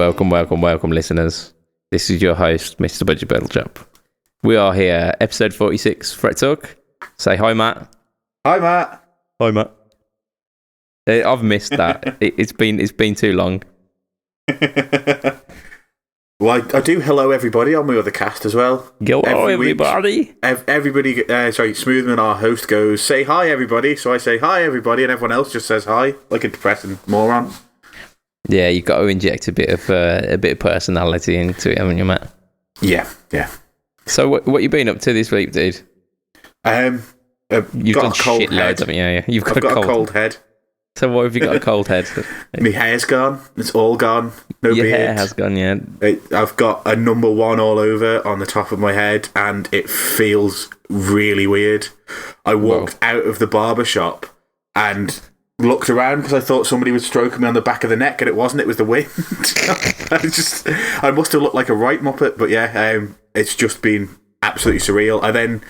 Welcome, listeners. This is your host, Mr. Budgie Beetlejup. We are here, episode 46, Fret Talk. Say hi, Matt. Hi, Matt. Hi, Matt. I've missed that. It's been too long. Well, I do hello everybody on my other cast as well. Hello, everybody. Everybody, Smoothman, our host, goes, say hi, everybody. So I say hi, everybody, and everyone else just says hi, like a depressing moron. Yeah, you've got to inject a bit of personality into it, haven't you, Matt? Yeah. So what you been up to this week, dude? You've got done a cold head, haven't you? Yeah. I've got a cold head. So why have you got a cold head? My hair's gone. It's all gone. No Your beard. hair has gone, yeah. I've got a number 1 all over on the top of my head, and it feels really weird. I walked out of the barber shop and looked around because I thought somebody was stroking me on the back of the neck, and it wasn't. It was the wind. I must have looked like a right muppet, but yeah, it's just been absolutely surreal. I then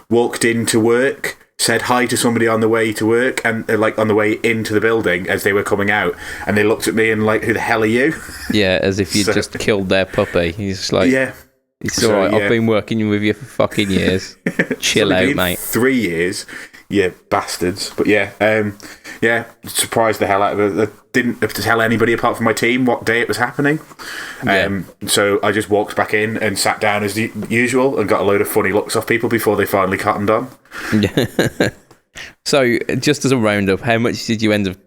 walked into work, said hi to somebody on the way to work, and on the way into the building as they were coming out, and they looked at me and like, who the hell are you? Yeah, as if you'd just killed their puppy. He's just like, yeah, it's all right. Yeah. I've been working with you for fucking years. Chill out, mate. 3 years, you bastards. But yeah, surprised the hell out of it. I didn't have to tell anybody apart from my team what day it was happening. So I just walked back in and sat down as usual and got a load of funny looks off people before they finally cottoned on. Yeah. So just as a roundup, how much did you end up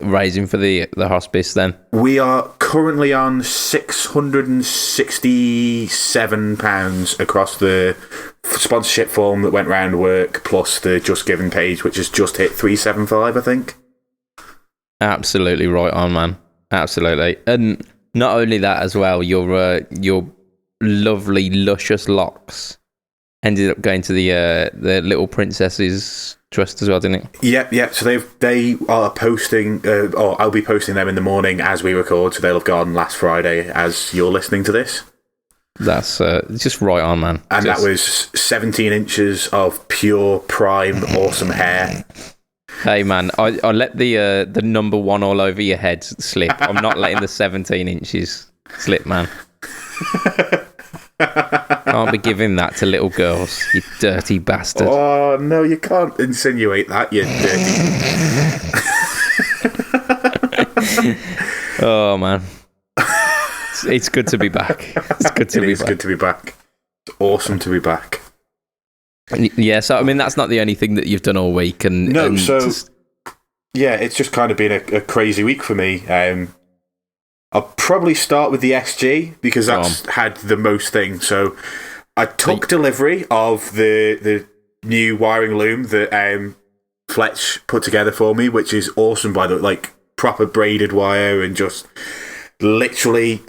raising for the hospice then? We are currently on £667 across the sponsorship form that went round work, plus the Just Giving page, which has just hit 375, I think. Absolutely right on, man. Absolutely. And not only that as well, your lovely, luscious locks ended up going to the Little Princesses Trust as well, didn't it? Yep. So they are posting, or I'll be posting them in the morning as we record, so they'll have gone last Friday as you're listening to this. That's just right on, man. And that was 17 inches of pure, prime, awesome hair. Hey, man, I let the number 1 all over your head slip. I'm not letting the 17 inches slip, man. Can't be giving that to little girls, you dirty bastard. Oh, no, you can't insinuate that, you dirty... Oh, man. It's good to be back. It's good to be back. Good to be back. It's awesome to be back. Yeah, so I mean that's not the only thing that you've done all week, it's just kind of been a crazy week for me. I'll probably start with the SG because that's had the most thing. So I took delivery of the new wiring loom that Fletch put together for me, which is awesome. By the way, like proper braided wire and just literally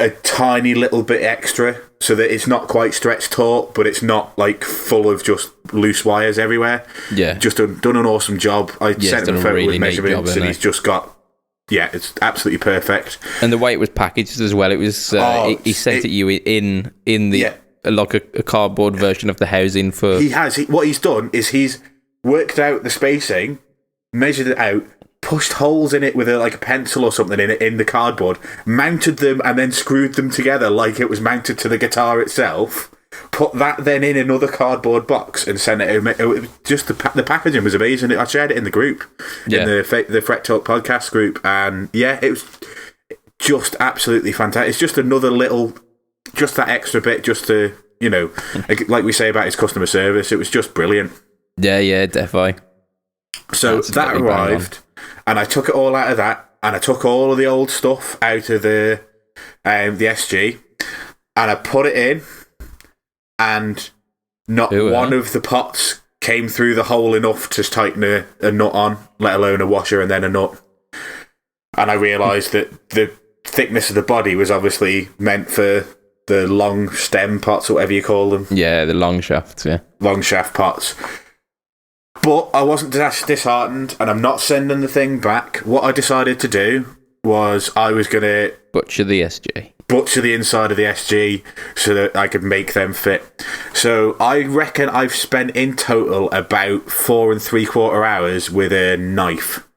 a tiny little bit extra, so that it's not quite stretch taut, but it's not like full of just loose wires everywhere. Yeah, just done an awesome job. I sent him a photo with measurements, and he's just got. Yeah, it's absolutely perfect. And the way it was packaged as well, it was. He sent it you in the like a cardboard version of the housing for. He has. What he's done is he's worked out the spacing, measured it out, pushed holes in it with a pencil or something in the cardboard, mounted them, and then screwed them together like it was mounted to the guitar itself. Put that then in another cardboard box and sent it. Just the packaging was amazing. I shared it in the group, in the Fret Talk podcast group, and yeah, it was just absolutely fantastic. It's just another little, just that extra bit, just to like we say about his customer service. It was just brilliant. Yeah, definitely. So that arrived, and I took it all out of that, and I took all of the old stuff out of the SG, and I put it in, and not one of the pots came through the hole enough to tighten a nut on, let alone a washer and then a nut. And I realised that the thickness of the body was obviously meant for the long stem pots, or whatever you call them. Yeah, the long shafts, yeah. Long shaft pots. But I wasn't disheartened, and I'm not sending the thing back. What I decided to do was I was going to... Butcher the SG. Butcher the inside of the SG so that I could make them fit. So I reckon I've spent in total about 4 3/4 hours with a knife.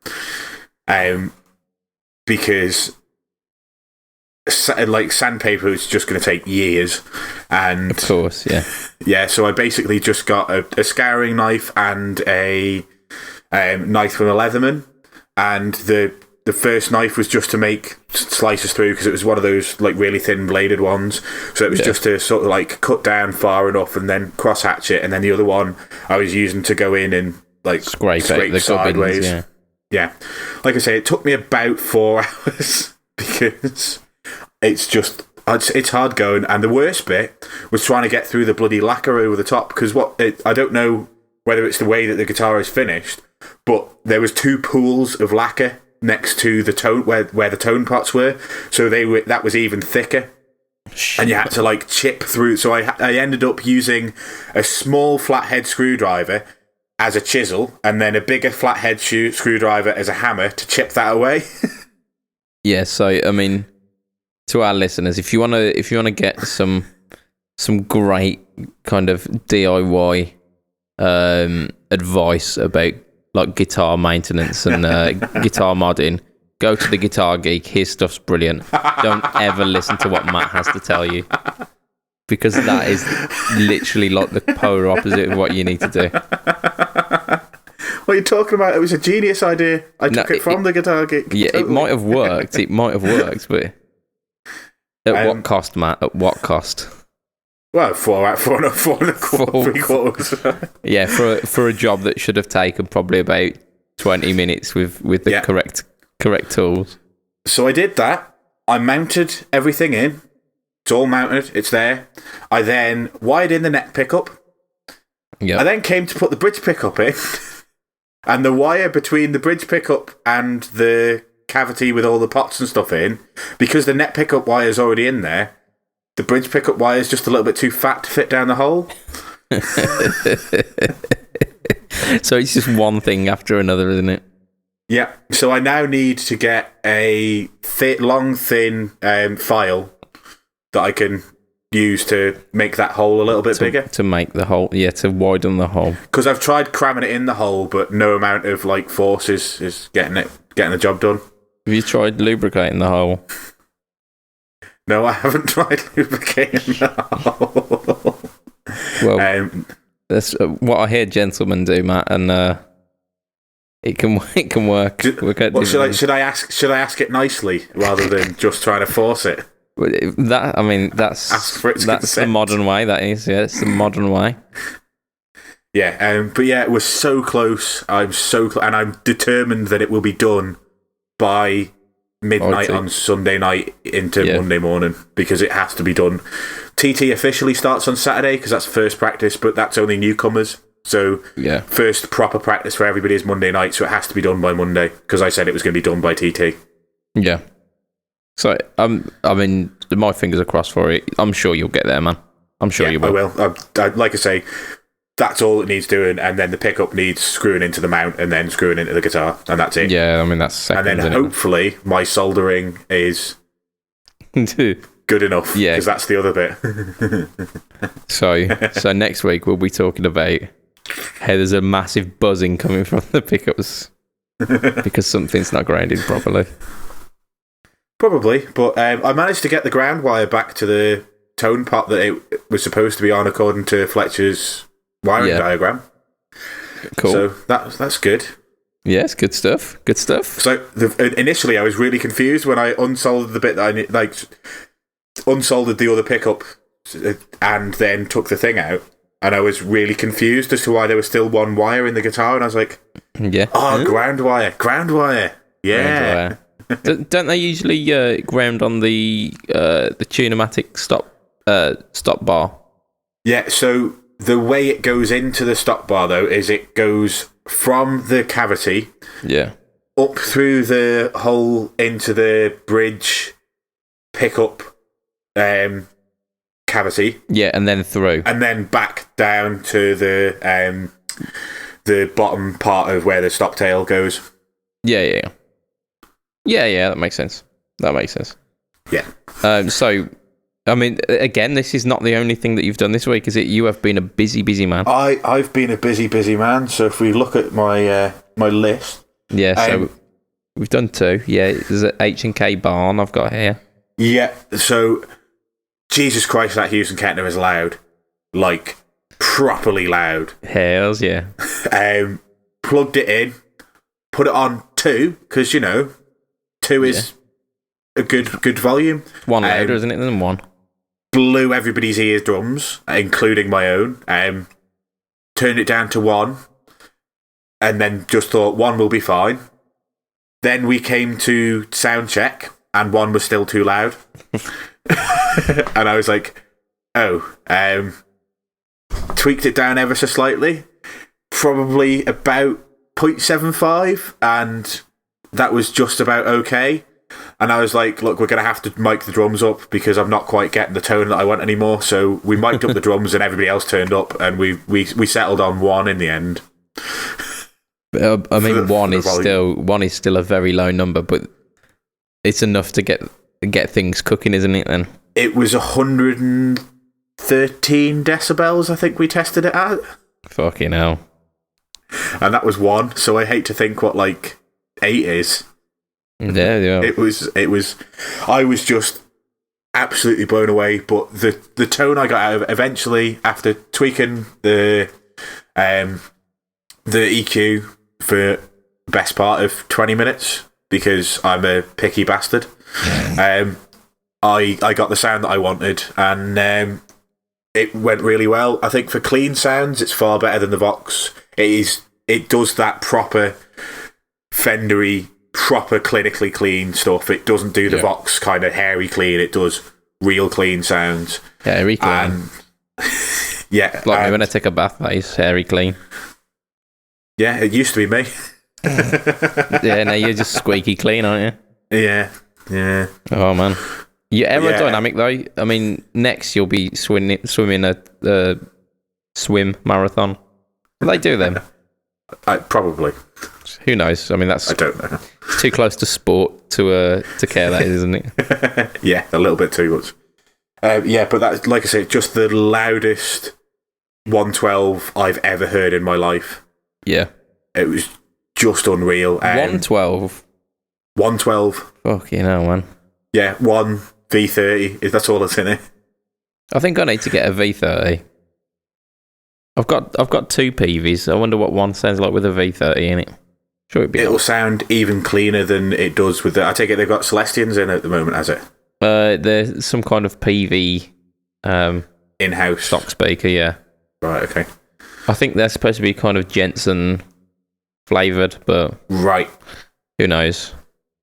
Because like sandpaper is just going to take years, and Of course, yeah. yeah, so I basically just got a scouring knife and a knife from a Leatherman, and the first knife was just to make slices through because it was one of those like really thin bladed ones, so it was just to sort of like cut down far enough and then cross hatch it, and then the other one I was using to go in and like Scrape the sideways. gubbins, Yeah, like I say, it took me about 4 hours because it's hard going, and the worst bit was trying to get through the bloody lacquer over the top because I don't know whether it's the way that the guitar is finished, but there was 2 pools of lacquer next to the tone where the tone pots were, so that was even thicker, and you had to like chip through. So I ended up using a small flathead screwdriver as a chisel, and then a bigger flathead screwdriver as a hammer to chip that away. Yeah, so I mean, to our listeners, if you wanna get some great kind of DIY advice about like guitar maintenance and guitar modding, go to the Guitar Geek. His stuff's brilliant. Don't ever listen to what Matt has to tell you, because that is literally like the polar opposite of what you need to do. What are you talking about? It was a genius idea. I took it from the Guitar Geek. Yeah, totally. It might have worked, but at what cost, Matt? At what cost? Well, 4 and a quarter, 3 quarters. Yeah, for a job that should have taken probably about 20 minutes with the correct tools. So I did that. I mounted everything in. It's all mounted. It's there. I then wired in the neck pickup. Yeah. I then came to put the bridge pickup in, and the wire between the bridge pickup and the cavity with all the pots and stuff in, because the neck pickup wire is already in there. The bridge pickup wire is just a little bit too fat to fit down the hole. So it's just one thing after another, isn't it? Yeah. So I now need to get a long, thin file that I can use to make that hole a little bit bigger. To make the hole, to widen the hole. Because I've tried cramming it in the hole, but no amount of like force is getting the job done. Have you tried lubricating the hole? No, I haven't tried lubricating the hole. Well, that's what I hear gentlemen do, Matt, and it can work. Should I ask it nicely rather than just trying to force it? That's the modern way. That is, it's the modern way. Yeah, but yeah, it was so close. I'm so close, and I'm determined that it will be done by midnight on Sunday night into Monday morning, because it has to be done. TT officially starts on Saturday because that's first practice, but that's only newcomers. So first proper practice for everybody is Monday night, so it has to be done by Monday because I said it was going to be done by TT. Yeah. So I mean, my fingers are crossed for it. I'm sure you'll get there, man. I'm sure you will. I will. Like I say, that's all it needs doing, and then the pickup needs screwing into the mount and then screwing into the guitar, and that's it. Yeah, I mean, that's second, and then hopefully my soldering is good enough, because that's the other bit. So next week we'll be talking about how there's a massive buzzing coming from the pickups because something's not grounded properly. Probably, but I managed to get the ground wire back to the tone pot that it was supposed to be on according to Fletcher's wiring diagram. Cool. So that's good. Yes, good stuff. Good stuff. So initially I was really confused when I unsoldered the bit that I unsoldered the other pickup and then took the thing out, and I was really confused as to why there was still one wire in the guitar, and I was like, ground wire. Yeah. Don't they usually ground on the Tune-o-matic stop bar? Yeah, so the way it goes into the stop bar, though, is it goes from the cavity up through the hole into the bridge pickup cavity. Yeah, and then through. And then back down to the bottom part of where the stop tail goes. Yeah, that makes sense. Yeah. So, I mean, again, this is not the only thing that you've done this week, is it? You have been a busy man. I've been a busy man. So if we look at my my list, so we've done 2. Yeah, there's an H&K barn I've got here. Yeah, so Jesus Christ, that Hughes and Kettner is loud. Like, properly loud. Hells yeah. Plugged it in, put it on 2, because, 2 is a good volume. One louder, isn't it, than one? Blew everybody's eardrums, including my own. Turned it down to 1, and then just thought 1 will be fine. Then we came to sound check, and 1 was still too loud. And I was like, tweaked it down ever so slightly, probably about 0.75, and that was just about okay. And I was like, look, we're going to have to mic the drums up because I'm not quite getting the tone that I want anymore. So we mic'd up the drums and everybody else turned up, and we settled on 1 in the end. I mean, one is still a very low number, but it's enough to get things cooking, isn't it? Then it was 113 decibels, I think we tested it at. Fucking hell! And that was 1. So I hate to think what 8 is. Yeah. It was. I was just absolutely blown away. But the tone I got out of it eventually, after tweaking the EQ for the best part of 20 minutes, because I'm a picky bastard, I got the sound that I wanted, and it went really well. I think for clean sounds, it's far better than the Vox. It does that proper Fendery, proper clinically clean stuff. It doesn't do the Vox kind of hairy clean. It does real clean sounds. Hairy clean. And, yeah. Like me when I take a bath, that is hairy clean. Yeah, it used to be me. Yeah, now you're just squeaky clean, aren't you? Yeah. Oh, man. You're aerodynamic, though. I mean, next you'll be swimming a swim marathon. Will they do them? Probably. Who knows? I mean, I don't know. It's too close to sport to care, that is, isn't it? Yeah, a little bit too much. Yeah, but that's, like I say, just the loudest 112 I've ever heard in my life. Yeah. It was just unreal. 112? 112. Fucking hell, man. Yeah, 1 V30. That's all that's in it. I think I need to get a V30. I've got 2 PVs. I wonder what one sounds like with a V30 in it. Sure, it'll sound even cleaner than it does with the... I take it they've got Celestians in at the moment, has it? There's some kind of PV... in-house stock speaker, yeah. Right, okay. I think they're supposed to be kind of Jensen flavoured, but... Right. Who knows?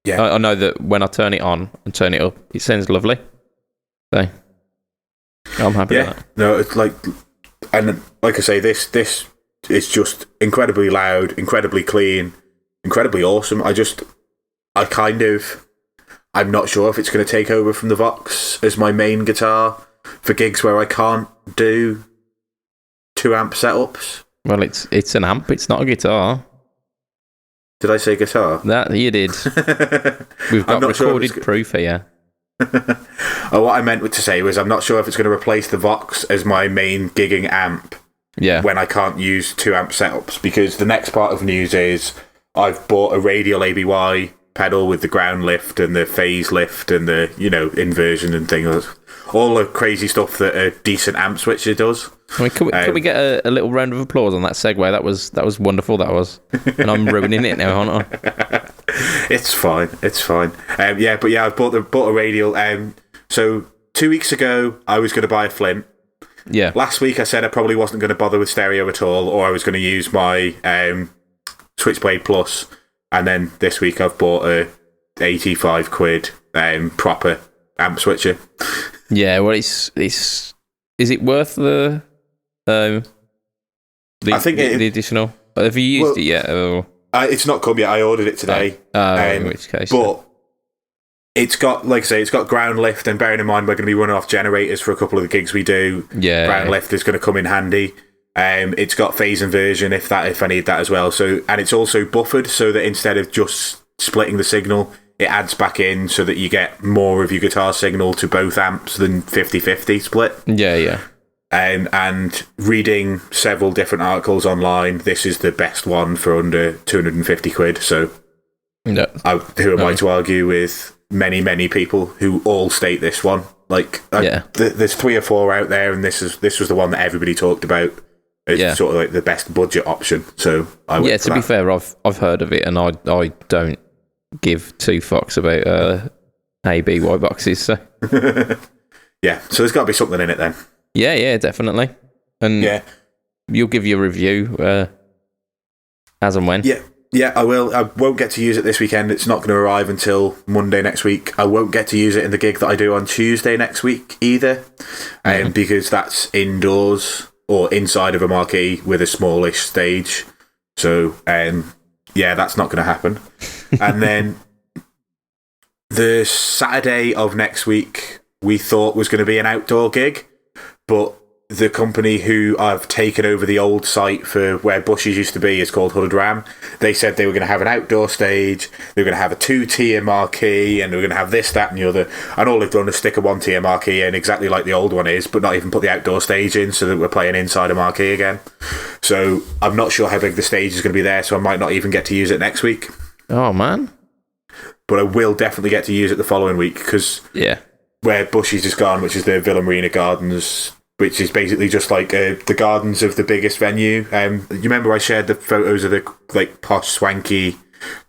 Yeah. I know that when I turn it on and turn it up, it sounds lovely. So, I'm happy with that. No, it's like... And like I say, this is just incredibly loud, incredibly clean, incredibly awesome. I'm not sure if it's going to take over from the Vox as my main guitar for gigs where I can't do 2 amp setups. Well, it's an amp, it's not a guitar. Did I say guitar? That you did. We've got recorded proof here. What I meant to say was I'm not sure if it's going to replace the Vox as my main gigging amp. Yeah. When I can't use 2 amp setups, because the next part of news is I've bought a radial ABY pedal with the ground lift and the phase lift and the inversion and things, all the crazy stuff that a decent amp switcher does. I mean, can we get a little round of applause on that segue? That was wonderful. That was, and I'm ruining it now, aren't I? It's fine. I've bought a radial. So 2 weeks ago, I was going to buy a Flint. Yeah. Last week, I said I probably wasn't going to bother with stereo at all, or I was going to use my Switchblade Plus. And then this week, I've bought a 85 quid proper amp switcher. Yeah. Well, is it worth the I think the additional? Have you used it yet? Or? It's not come yet. I ordered it today. In which case, but it's got, like I say, it's got ground lift, and bearing in mind we're going to be running off generators for a couple of the gigs we do. Yeah, ground lift is going to come in handy. It's got phase inversion if I need that as well. So, and it's also buffered so that instead of just splitting the signal, it adds back in so that you get more of your guitar signal to both amps than 50-50 split. Yeah. And reading several different articles online, this is the best one for under 250 quid. So, who am I to argue with many people who all state this one. Like, there's 3 or 4 out there, and this was the one that everybody talked about as sort of like the best budget option. So I went for to be fair, I've heard of it, and I don't give 2 fucks about ABY boxes. So yeah, so there's got to be something in it then. Yeah, definitely. And you'll give your review as and when. Yeah, I will. I won't get to use it this weekend. It's not going to arrive until Monday next week. I won't get to use it in the gig that I do on Tuesday next week either, because that's indoors or inside of a marquee with a smallish stage. So, that's not going to happen. And then the Saturday of next week, we thought was going to be an outdoor gig, but the company who I've taken over the old site for where Bushes used to be is called Hooded Ram. They said they were going to have an outdoor stage, they were going to have a 2-tier marquee, and they were going to have this, that, and the other. And all they've done is stick a 1-tier marquee in, exactly like the old one is, but not even put the outdoor stage in, so that we're playing inside a marquee again. So I'm not sure how big the stage is going to be there, so I might not even get to use it next week. Oh, man. But I will definitely get to use it the following week, because where Bushes is gone, which is the Villa Marina Gardens, which is basically just like the gardens of the biggest venue. You remember I shared the photos of the like posh, swanky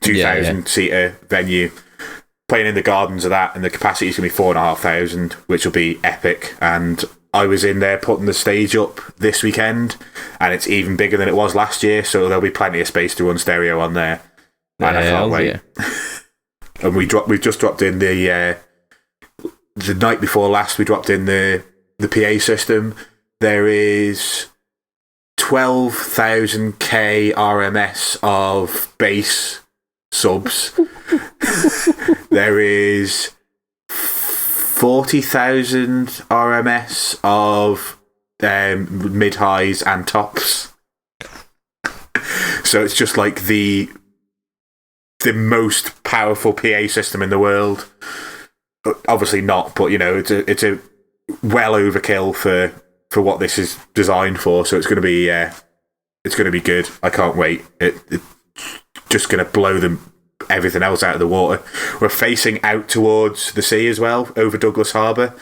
2,000-seater venue, playing in the gardens of that, and the capacity is going to be 4,500, which will be epic. And I was in there putting the stage up this weekend, and it's even bigger than it was last year, so there'll be plenty of space to run stereo on there. And I can't wait. And we just dropped in the night before last, we dropped in the PA system. There is 12,000k RMS of bass subs. There is 40,000 RMS of mid-highs and tops. So it's just like the most powerful PA system in the world. Obviously not, but it's a well overkill for what this is designed for. So it's going to be good. I can't wait. It's just going to blow everything else out of the water. We're facing out towards the sea as well, over Douglas Harbour,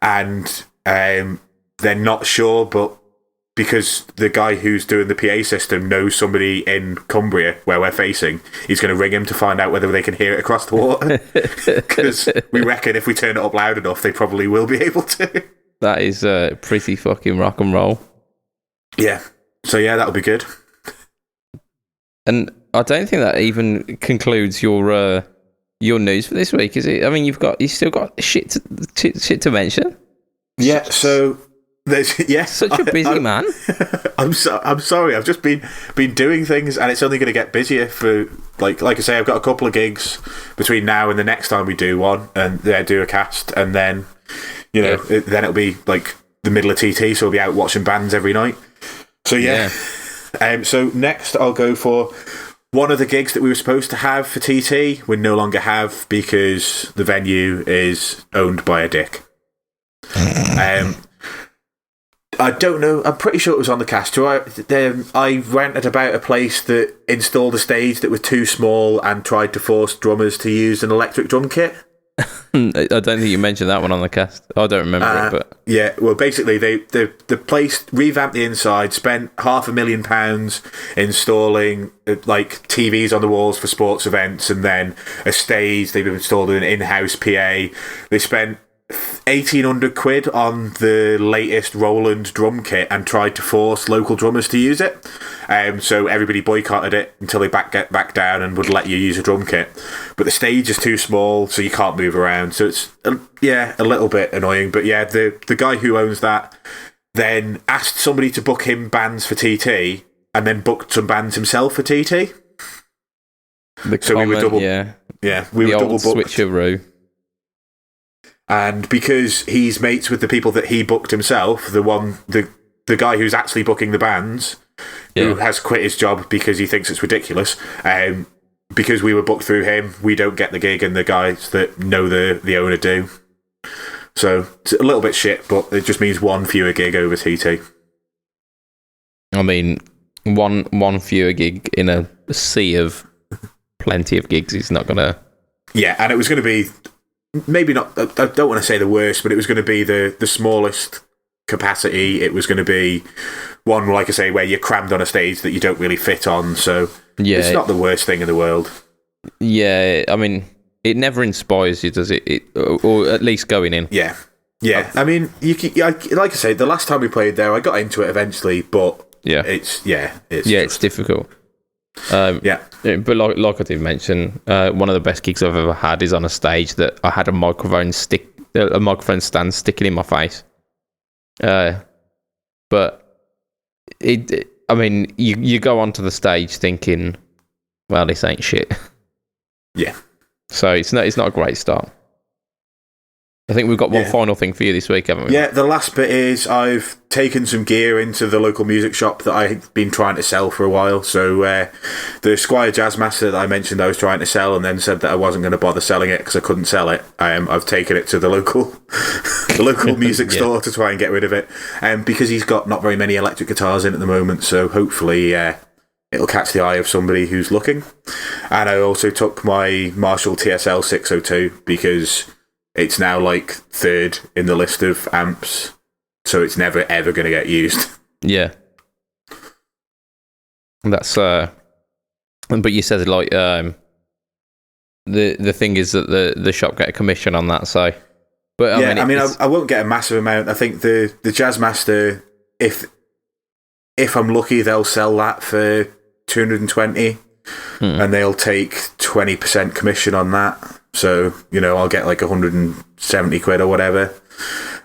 and they're not sure, but because the guy who's doing the PA system knows somebody in Cumbria where we're facing, he's going to ring him to find out whether they can hear it across the water. Because we reckon if we turn it up loud enough, they probably will be able to. That is pretty fucking rock and roll. Yeah. So yeah, that'll be good. And I don't think that even concludes your news for this week, is it? I mean, you still got shit to mention. Yeah. So. Such a busy man. I'm sorry. I've just been doing things, and it's only going to get busier for like I say. I've got a couple of gigs between now and the next time we do one, and do a cast, and then then it'll be like the middle of TT, so we'll be out watching bands every night. So so next I'll go for one of the gigs that we were supposed to have for TT. We no longer have because the venue is owned by a dick. I don't know. I'm pretty sure it was on the cast. I rented about a place that installed a stage that was too small and tried to force drummers to use an electric drum kit. I don't think you mentioned that one on the cast. I don't remember it, but yeah. Well, basically, the place revamped the inside, spent £500,000 installing like TVs on the walls for sports events, and then a stage. They've installed an in-house PA. They spent 1,800 quid on the latest Roland drum kit and tried to force local drummers to use it. So everybody boycotted it until they get back down and would let you use a drum kit. But the stage is too small, so you can't move around. So it's a little bit annoying. But yeah, the guy who owns that then asked somebody to book him bands for TT, and then booked some bands himself for TT. We were double, we were double booked. Switcheroo. And because he's mates with the people that he booked himself, the guy who's actually booking the bands, who has quit his job because he thinks it's ridiculous, because we were booked through him, we don't get the gig, and the guys that know the owner do. So it's a little bit shit, but it just means one fewer gig over TT. I mean, one fewer gig in a sea of plenty of gigs is not going to... Yeah, and it was going to be maybe not. I don't want to say the worst, but it was going to be the smallest capacity. It was going to be one, like I say, where you're crammed on a stage that you don't really fit on. So it's not the worst thing in the world. Yeah, I mean, it never inspires you, does it? Or at least going in. Yeah. Yeah, I mean, like I say, the last time we played there, I got into it eventually, but it's difficult. But like I did mention, one of the best gigs I've ever had is on a stage that I had a microphone stand sticking in my face. But I mean, you go onto the stage thinking, well, this ain't shit. Yeah. So it's not a great start. I think we've got one final thing for you this week, haven't we? Yeah, the last bit is I've taken some gear into the local music shop that I've been trying to sell for a while. So the Squier Jazzmaster that I mentioned I was trying to sell and then said that I wasn't going to bother selling it because I couldn't sell it. I've taken it to the local music store to try and get rid of it. Because he's got not very many electric guitars in at the moment, so hopefully it'll catch the eye of somebody who's looking. And I also took my Marshall TSL 602 because it's now like third in the list of amps, so it's never ever going to get used. Yeah, that's but you said like the thing is that the shop get a commission on that. So, but I won't get a massive amount. I think the Jazzmaster, if I'm lucky, they'll sell that for 220, and they'll take 20% commission on that. So, I'll get like 170 quid or whatever.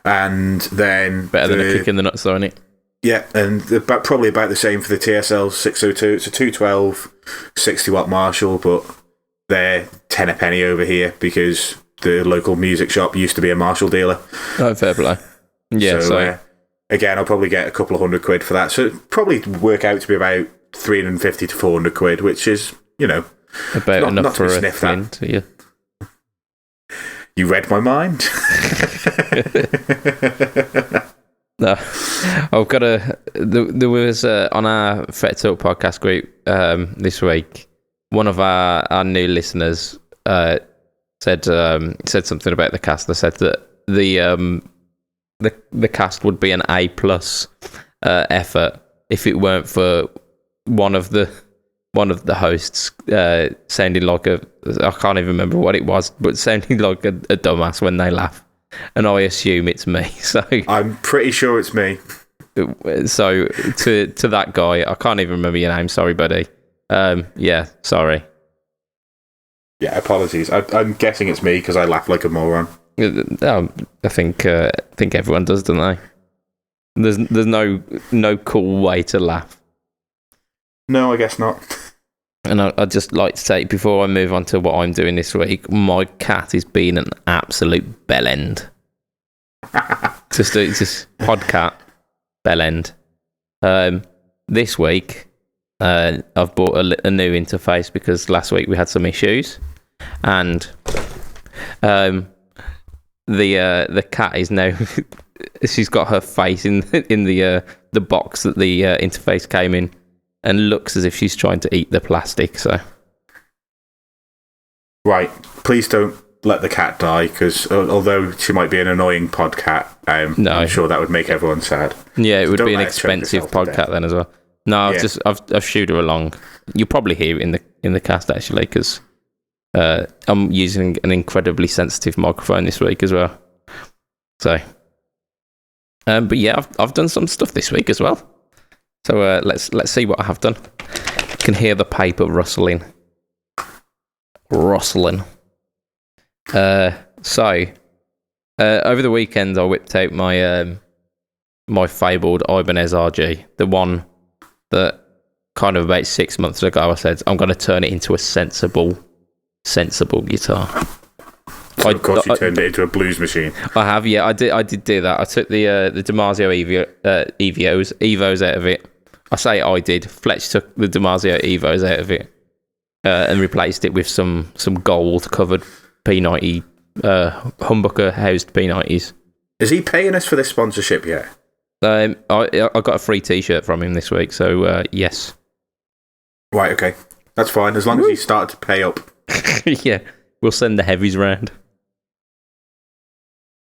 And then... Better than a kick in the nuts, though, isn't it? Yeah, and probably about the same for the TSL 602. It's a 212 60-watt Marshall, but they're 10 a penny over here because the local music shop used to be a Marshall dealer. Oh, fair play. Yeah, so again, I'll probably get a couple of hundred quid for that. So it'll probably work out to be about 350 to 400 quid, which is, about enough for a flint, yeah. You read my mind. No, I've got there was on our Fret Talk podcast group this week, one of our new listeners said something about the cast. They said that the cast would be an A+ effort if it weren't for one of the hosts sounding like I can't even remember what it was, but sounding like a dumbass when they laugh. And I assume it's me. So I'm pretty sure it's me. So to that guy, I can't even remember your name. Sorry, buddy. Yeah, sorry. Yeah, apologies. I'm guessing it's me because I laugh like a moron. I think everyone does, don't they? There's no cool way to laugh. No, I guess not. And I'd just like to say, before I move on to what I'm doing this week, my cat is being an absolute bellend. just podcat bellend. This week, I've bought a new interface because last week we had some issues, and the cat is now she's got her face in the box that the interface came in. And looks as if she's trying to eat the plastic. So, right. Please don't let the cat die, because although she might be an annoying podcat, I'm sure that would make everyone sad. Yeah, it would be an expensive podcat then as well. No, I've shooed her along. You'll probably hear it in the cast actually, because I'm using an incredibly sensitive microphone this week as well. So, but yeah, I've done some stuff this week as well. So let's see what I have done. You can hear the paper rustling. So over the weekend, I whipped out my my fabled Ibanez RG, the one that kind of about 6 months ago I said I'm going to turn it into a sensible guitar. So of course, you turned it into a blues machine. I have, yeah. I did do that. I took the DiMarzio Evos out of it. I say I did. Fletch took the DiMarzio Evos out of it and replaced it with some gold covered P90 humbucker housed P90s. Is he paying us for this sponsorship yet? I got a free T-shirt from him this week, so yes. Right, okay, that's fine as long as he started to pay up. Yeah, we'll send the heavies round.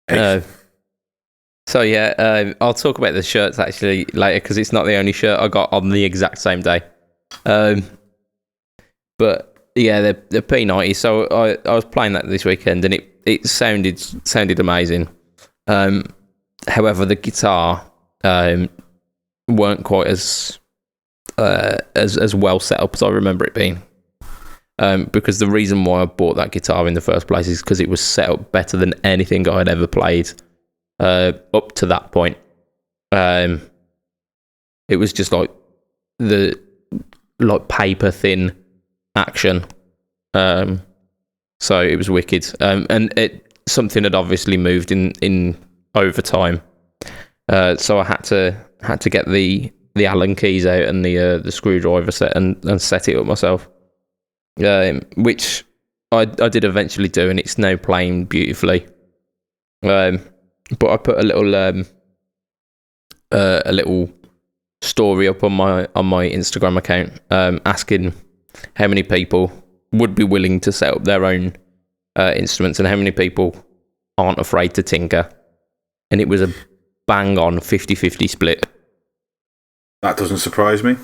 So yeah, I'll talk about the shirts actually later because it's not the only shirt I got on the exact same day. But yeah, the P90. So I was playing that this weekend and it sounded amazing. However, the guitar weren't quite as well set up as I remember it being. Because the reason why I bought that guitar in the first place is because it was set up better than anything I had ever played up to that point. It was just like paper thin action. So it was wicked. And something had obviously moved in over time. So I had to get the Allen keys out and the screwdriver set and set it up myself. Which I did eventually do, and it's now playing beautifully. But I put a little story up on my Instagram account, asking how many people would be willing to set up their own instruments and how many people aren't afraid to tinker. And it was a bang on 50-50 split. That doesn't surprise me.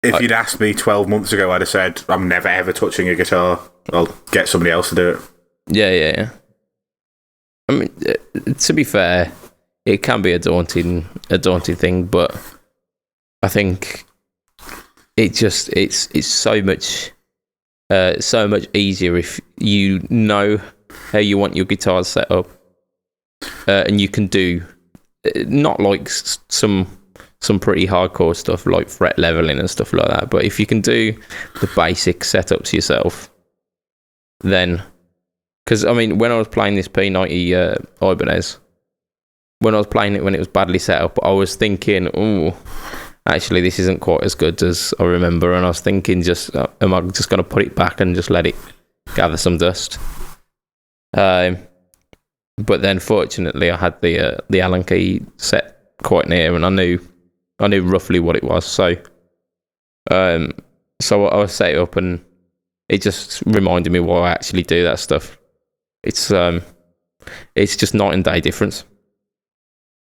If you'd asked me 12 months ago, I'd have said, I'm never ever touching a guitar. I'll get somebody else to do it. Yeah. I mean, to be fair, it can be a daunting thing, but I think it's so much easier if you know how you want your guitar set up, and you can do not like some pretty hardcore stuff like fret leveling and stuff like that. But if you can do the basic setups yourself, then... Because, I mean, when I was playing this P90 Ibanez, when I was playing it when it was badly set up, I was thinking, oh, actually, this isn't quite as good as I remember. And I was thinking, am I just going to put it back and just let it gather some dust? But then, fortunately, I had the Allen key set quite near, and I knew roughly what it was. So I set it up, and it just reminded me why I actually do that stuff. It's just night and day difference.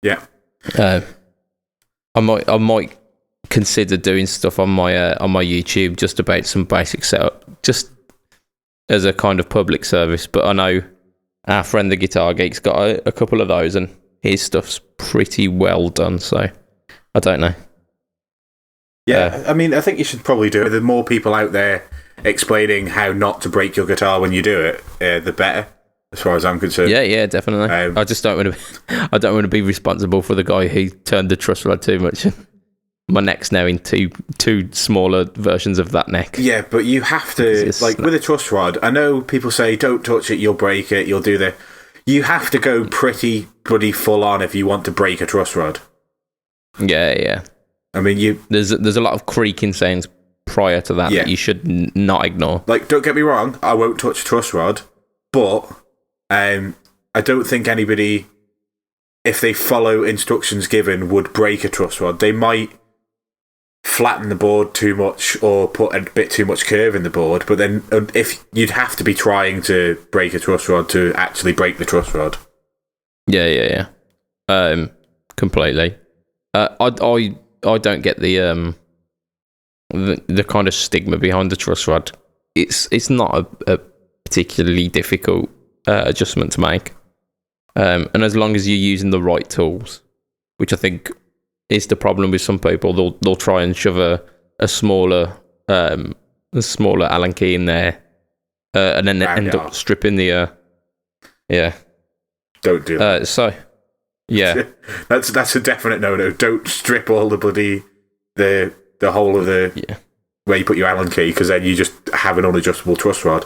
Yeah. I might consider doing stuff on my YouTube just about some basic setup, just as a kind of public service. But I know our friend the Guitar Geek's got a couple of those, and his stuff's pretty well done. So I don't know. Yeah, I mean, I think you should probably do it. The more people out there explaining how not to break your guitar when you do it, the better, as far as I'm concerned. Yeah, definitely. I just don't want to. I don't want to be responsible for the guy who turned the truss rod too much. My neck's now in two smaller versions of that neck. Yeah, but you have to, like with a truss rod, I know people say don't touch it, you'll break it, you'll do the... You have to go pretty full on if you want to break a truss rod. Yeah. I mean, there's a lot of creaking sounds prior to that that you should not ignore. Like, don't get me wrong, I won't touch a truss rod, but I don't think anybody, if they follow instructions given, would break a truss rod. They might flatten the board too much or put a bit too much curve in the board, but then if you'd have to be trying to break a truss rod to actually break the truss rod. Yeah. Completely. I don't get the kind of stigma behind the truss rod. It's not a particularly difficult adjustment to make, and as long as you're using the right tools, which I think is the problem with some people, they'll try and shove a smaller Allen key in there, and then end up stripping the Don't do that. So. Yeah, that's a definite no. Don't strip all the bloody the whole of the where you put your Allen key, because then you just have an unadjustable truss rod.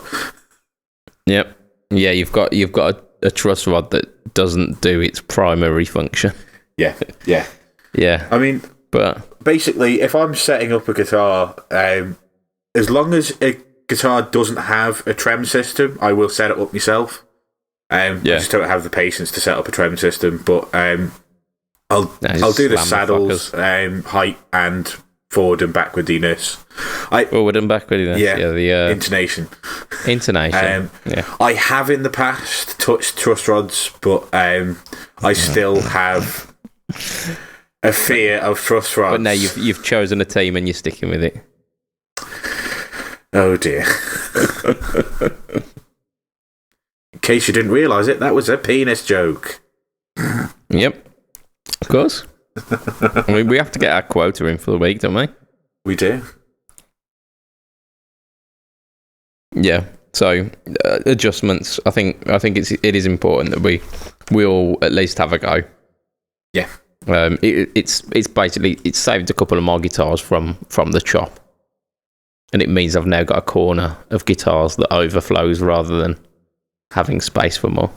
Yep. Yeah, you've got a truss rod that doesn't do its primary function. Yeah. I mean, but basically, if I'm setting up a guitar, as long as a guitar doesn't have a trem system, I will set it up myself. I just don't have the patience to set up a trem system, but I'll do the saddles, height, and forward and backwardiness. Forward and backwardiness. Yeah, the intonation. Intonation. I have in the past touched truss rods, but I still have a fear of truss rods. But now you've chosen a team and you're sticking with it. Oh dear. In case you didn't realise it, that was a penis joke. Yep. Of course. I mean, we have to get our quota in for the week, don't we? We do. Yeah. So adjustments. I think it is important that we all at least have a go. Yeah. It's basically saved a couple of my guitars from the chop, and it means I've now got a corner of guitars that overflows rather than having space for more.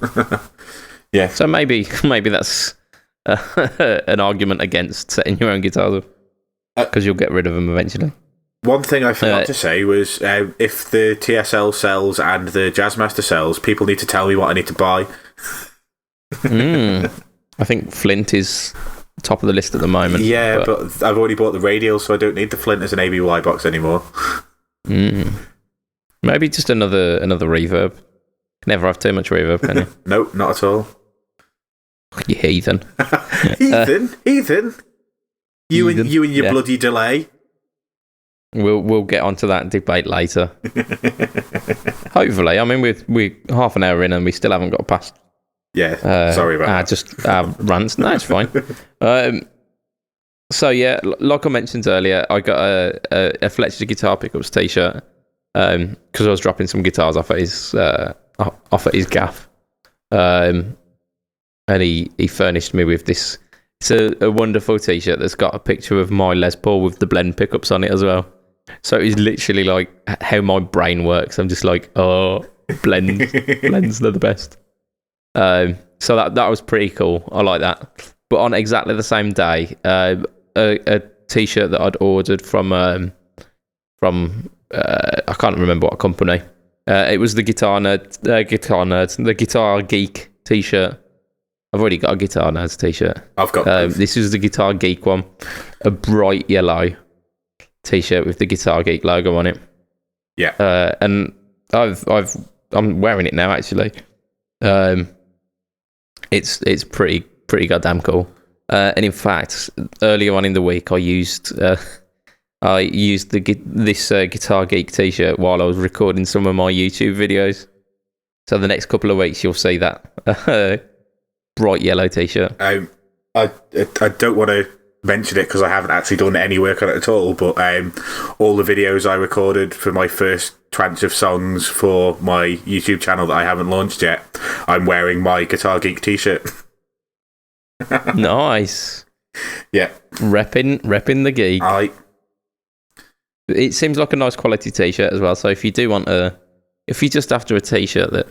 Yeah. So maybe that's an argument against setting your own guitars up, because you'll get rid of them eventually. One thing I forgot to say was if the TSL sells and the Jazzmaster sells, people need to tell me what I need to buy. I think Flint is top of the list at the moment. Yeah, but I've already bought the radial, so I don't need the Flint as an ABY box anymore. Maybe just another reverb. Never have too much reverb, can you? Nope, not at all. You heathen. Heathen. You and your bloody delay. We'll get onto that debate later. Hopefully. I mean, we're half an hour in and we still haven't got past. Yeah, sorry about that. Just rants. No, it's fine. So yeah, like I mentioned earlier, I got a Fletcher Guitar Pickups t-shirt because I was dropping some guitars off at his gaff, and he furnished me with this. It's a wonderful t-shirt that's got a picture of my Les Paul with the blend pickups on it as well. So it's literally like how my brain works. I'm just like, oh, blends, they're the best. So that was pretty cool. I like that. But on exactly the same day, a t-shirt that I'd ordered from I can't remember what company. It was the the Guitar Geek t-shirt. I've already got a Guitar Nerds t-shirt. I've got this is the Guitar Geek one, a bright yellow t-shirt with the Guitar Geek logo on it. Yeah. And I'm wearing it now actually. It's pretty goddamn cool. And in fact, earlier on in the week, I used this Guitar Geek t-shirt while I was recording some of my YouTube videos. So the next couple of weeks, you'll see that bright yellow t-shirt. I don't want to mention it because I haven't actually done any work on it at all. But all the videos I recorded for my first tranche of songs for my YouTube channel that I haven't launched yet, I'm wearing my Guitar Geek t-shirt. Nice. Yeah. Repping the geek. It seems like a nice quality t-shirt as well. So if you do want if you're just after a t-shirt that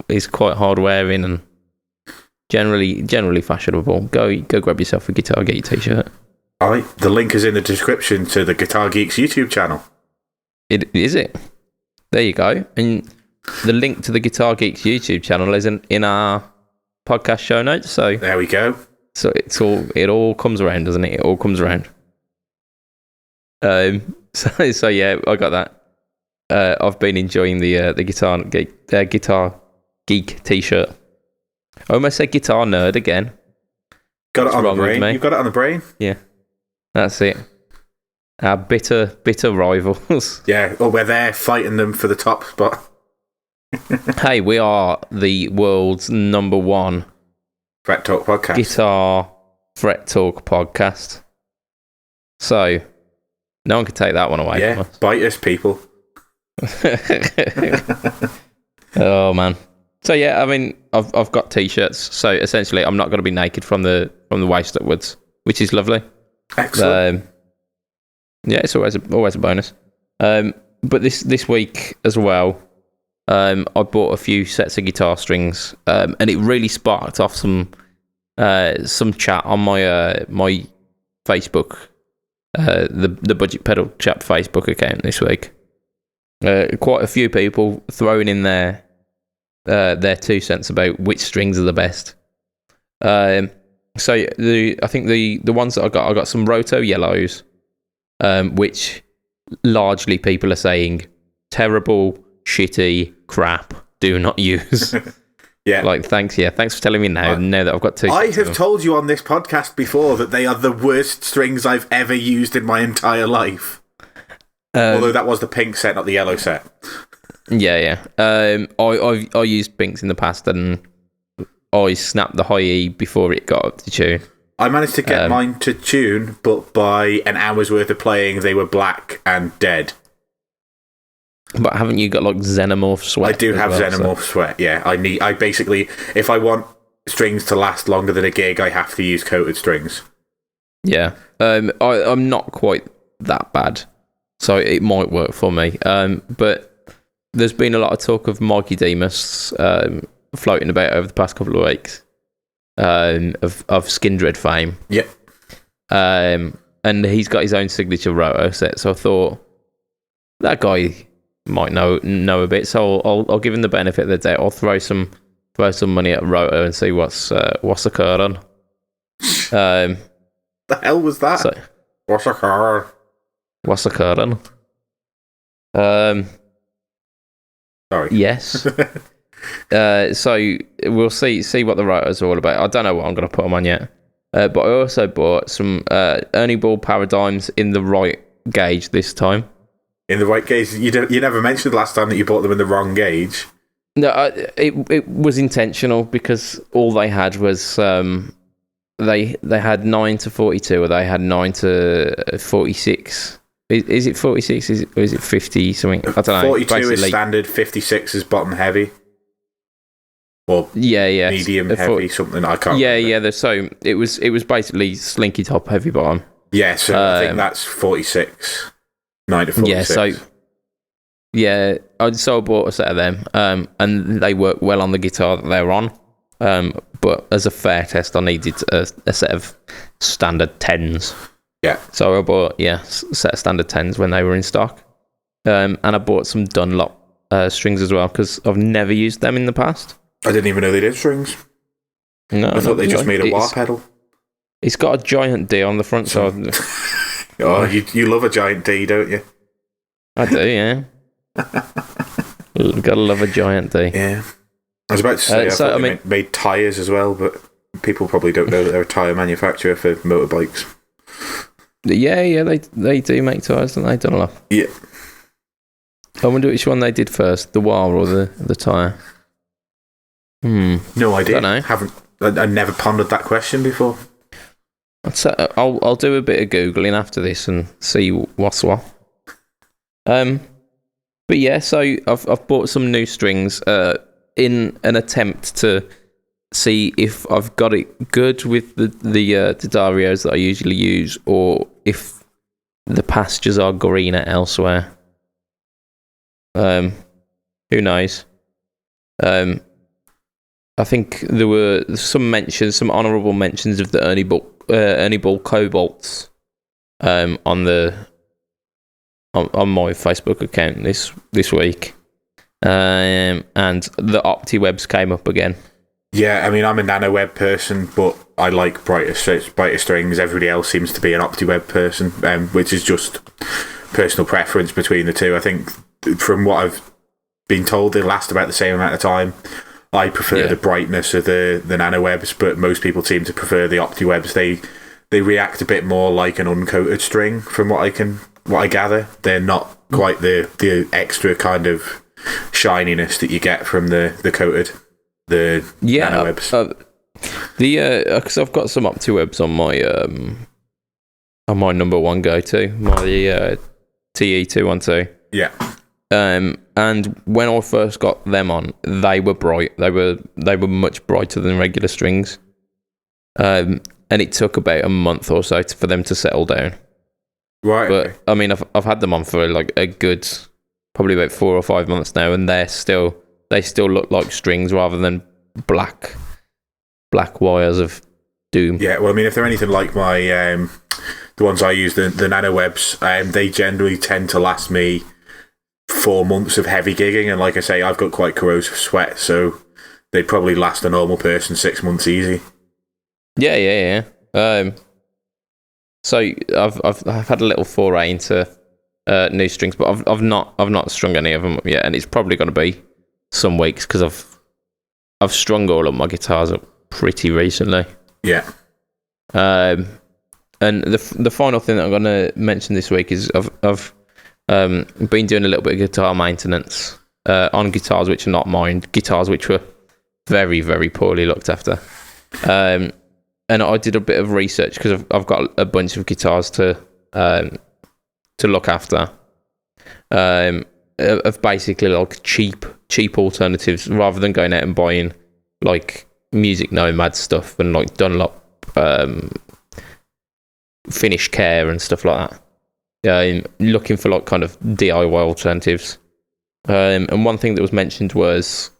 is quite hard wearing and generally fashionable, go grab yourself a Guitar Geek t-shirt. The link is in the description to the Guitar Geeks YouTube channel. Is it? There you go. And the link to the Guitar Geeks YouTube channel is in our podcast show notes. So there we go. So it all comes around, doesn't it? It all comes around. So yeah, I got that. I've been enjoying the Guitar Geek t-shirt. I almost said Guitar Nerd again. Got it on the brain. You've got it on the brain. Yeah, that's it. Our bitter rivals. Yeah, we're there fighting them for the top spot. Hey, we are the world's #1 Fret Talk podcast. Guitar Fret Talk podcast. So, no one can take that one away from us. Bite us, people. Oh, man. So, yeah, I mean, I've got t-shirts. So, essentially, I'm not going to be naked from the waist upwards, which is lovely. Excellent. Yeah, it's always a bonus. But this week as well, I bought a few sets of guitar strings, and it really sparked off some chat on my Facebook, the Budget Pedal Chat Facebook account this week. Quite a few people throwing in their 2 cents about which strings are the best. So I think the ones that I got some Roto yellows. which largely people are saying terrible, shitty, crap. Do not use. Yeah. Like, thanks for telling me now. Now that I've got two. I have told you on this podcast before that they are the worst strings I've ever used in my entire life. Although that was the pink set, not the yellow set. Yeah. I used pinks in the past, and I snapped the high E before it got up to tune. I managed to get mine to tune, but by an hour's worth of playing, they were black and dead. But haven't you got like Xenomorph Sweat? I do have Xenomorph Sweat. Yeah, I basically, if I want strings to last longer than a gig, I have to use coated strings. Yeah, I'm not quite that bad, so it might work for me. But there's been a lot of talk of Mikey Demus floating about over the past couple of weeks of Skindred fame. Yep. And he's got his own signature roto set, so I thought that guy might know a bit, so I'll give him the benefit of the doubt. I'll throw some money at roto and see what's occurring. The hell was that? So, What's occurring? Sorry. Yes. So we'll see what the rotos are all about. I don't know what I'm going to put them on yet, but I also bought some Ernie Ball Paradigms in the right gauge this time. In the right gauge? You never mentioned last time that you bought them in the wrong gauge. No, it was intentional because all they had was they had 9 to 42, or they had 9 to 46. Is it 46? Or is it 50 something? I don't know. 42 is standard. 56 is bottom heavy. Or yeah, medium heavy, something I can't. Yeah. So it was basically slinky top, heavy bottom. Yeah, so I think that's 46. 9 to 46. Yeah, so I bought a set of them, and they work well on the guitar that they're on. But as a fair test, I needed a set of standard 10s. Yeah. So I bought a set of standard 10s when they were in stock. And I bought some Dunlop strings as well, because I've never used them in the past. I didn't even know they did strings. No, I thought they just made a wah pedal. It's got a giant D on the front side. Oh, you love a giant D, don't you? I do, yeah. Gotta love a giant D. Yeah. I was about to say, I thought they made tyres as well, but people probably don't know that they're a tyre manufacturer for motorbikes. Yeah, they do make tyres, don't they? Dunlop. Yeah. I wonder which one they did first, the wah or the tyre. No idea. Don't know. I never pondered that question before. I'll do a bit of Googling after this and see what's what. But yeah, so I've bought some new strings in an attempt to see if I've got it good with the D'Addario that I usually use, or if the pastures are greener elsewhere. Who knows? I think there were some honourable mentions of the Ernie Ball Cobalts on my Facebook account this week, and the OptiWebs came up again. Yeah, I mean, I'm a NanoWeb person, but I like brighter strings. Everybody else seems to be an OptiWeb person, which is just personal preference between the two. I think from what I've been told, they last about the same amount of time. I prefer the brightness of the NanoWebs, but most people seem to prefer the OptiWebs. They react a bit more like an uncoated string, from what I gather. They're not quite the extra kind of shininess that you get from the coated, the NanoWebs. Because I've got some OptiWebs on my number one go-to, my TE212. Yeah. And when I first got them on, they were bright. They were much brighter than regular strings. And it took about a month or so for them to settle down. Right. But I mean, I've had them on for like a good, probably about 4 or 5 months now, and they still look like strings rather than black wires of doom. Yeah. Well, I mean, if they're anything like my the ones I use, the NanoWebs, they generally tend to last me 4 months of heavy gigging, and like I say, I've got quite corrosive sweat, so they'd probably last a normal person 6 months easy. Yeah. So I've had a little foray into new strings, but I've not strung any of them up yet, and it's probably going to be some weeks because I've strung all of my guitars up pretty recently. Yeah. And the final thing that I'm going to mention this week is I've been doing a little bit of guitar maintenance on guitars which are not mine, guitars which were very, very poorly looked after. And I did a bit of research because I've got a bunch of guitars to look after. Of basically like cheap alternatives rather than going out and buying like Music Nomad stuff and like Dunlop finish care and stuff like that. Looking for like kind of DIY alternatives. And one thing that was mentioned was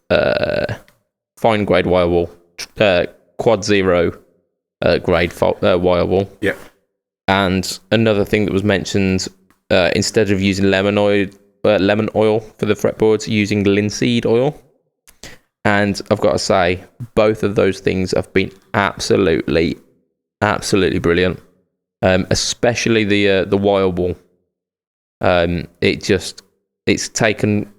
fine grade wire wool, quad zero grade wire wool. Yep. And another thing that was mentioned, instead of using lemon oil for the fretboards, using linseed oil. And I've got to say, both of those things have been absolutely brilliant. Especially the wire wool. It's taken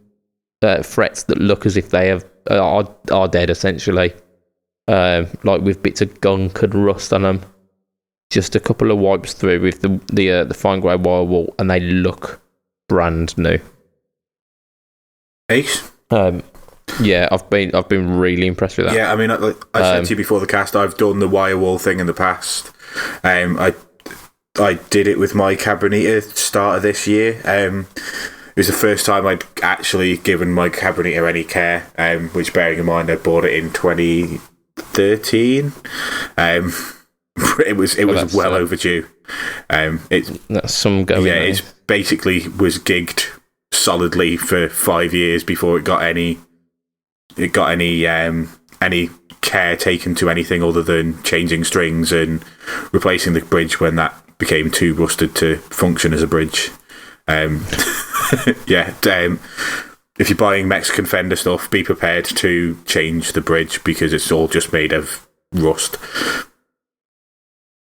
frets that look as if they are dead essentially, like with bits of gunk and rust on them. Just a couple of wipes through with the fine grade wire wool, and they look brand new. Ace. Yeah, I've been really impressed with that. Yeah, I mean, I said to you before the cast, I've done the wire wool thing in the past. I did it with my Cabronita start of this year. It was the first time I'd actually given my Cabronita any care, which, bearing in mind, I bought it in 2013. It was well overdue. That's some going. Yeah, it basically was gigged solidly for 5 years before it got any care taken to anything other than changing strings and replacing the bridge when that became too rusted to function as a bridge. If you're buying Mexican Fender stuff, be prepared to change the bridge because it's all just made of rust.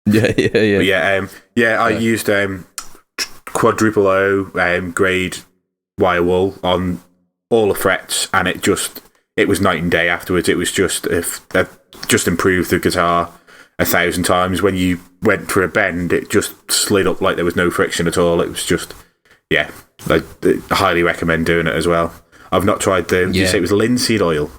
I used quadruple O grade wire wool on all the frets, and it was night and day afterwards. It was just improved the guitar 1,000 times. When you went for a bend, it just slid up like there was no friction at all. It was just, I highly recommend doing it as well. I've not tried did you say it was linseed oil?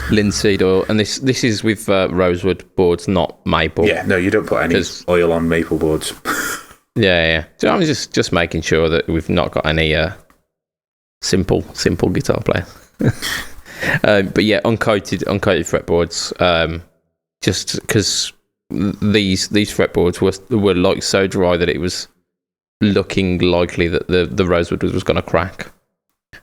Linseed oil, and this is with rosewood boards, not maple. Yeah, no, you don't put any oil on maple boards. Yeah. So I'm just making sure that we've not got any simple guitar players. But yeah, uncoated fretboards. Just because these fretboards were like so dry that it was looking likely that the rosewood was going to crack.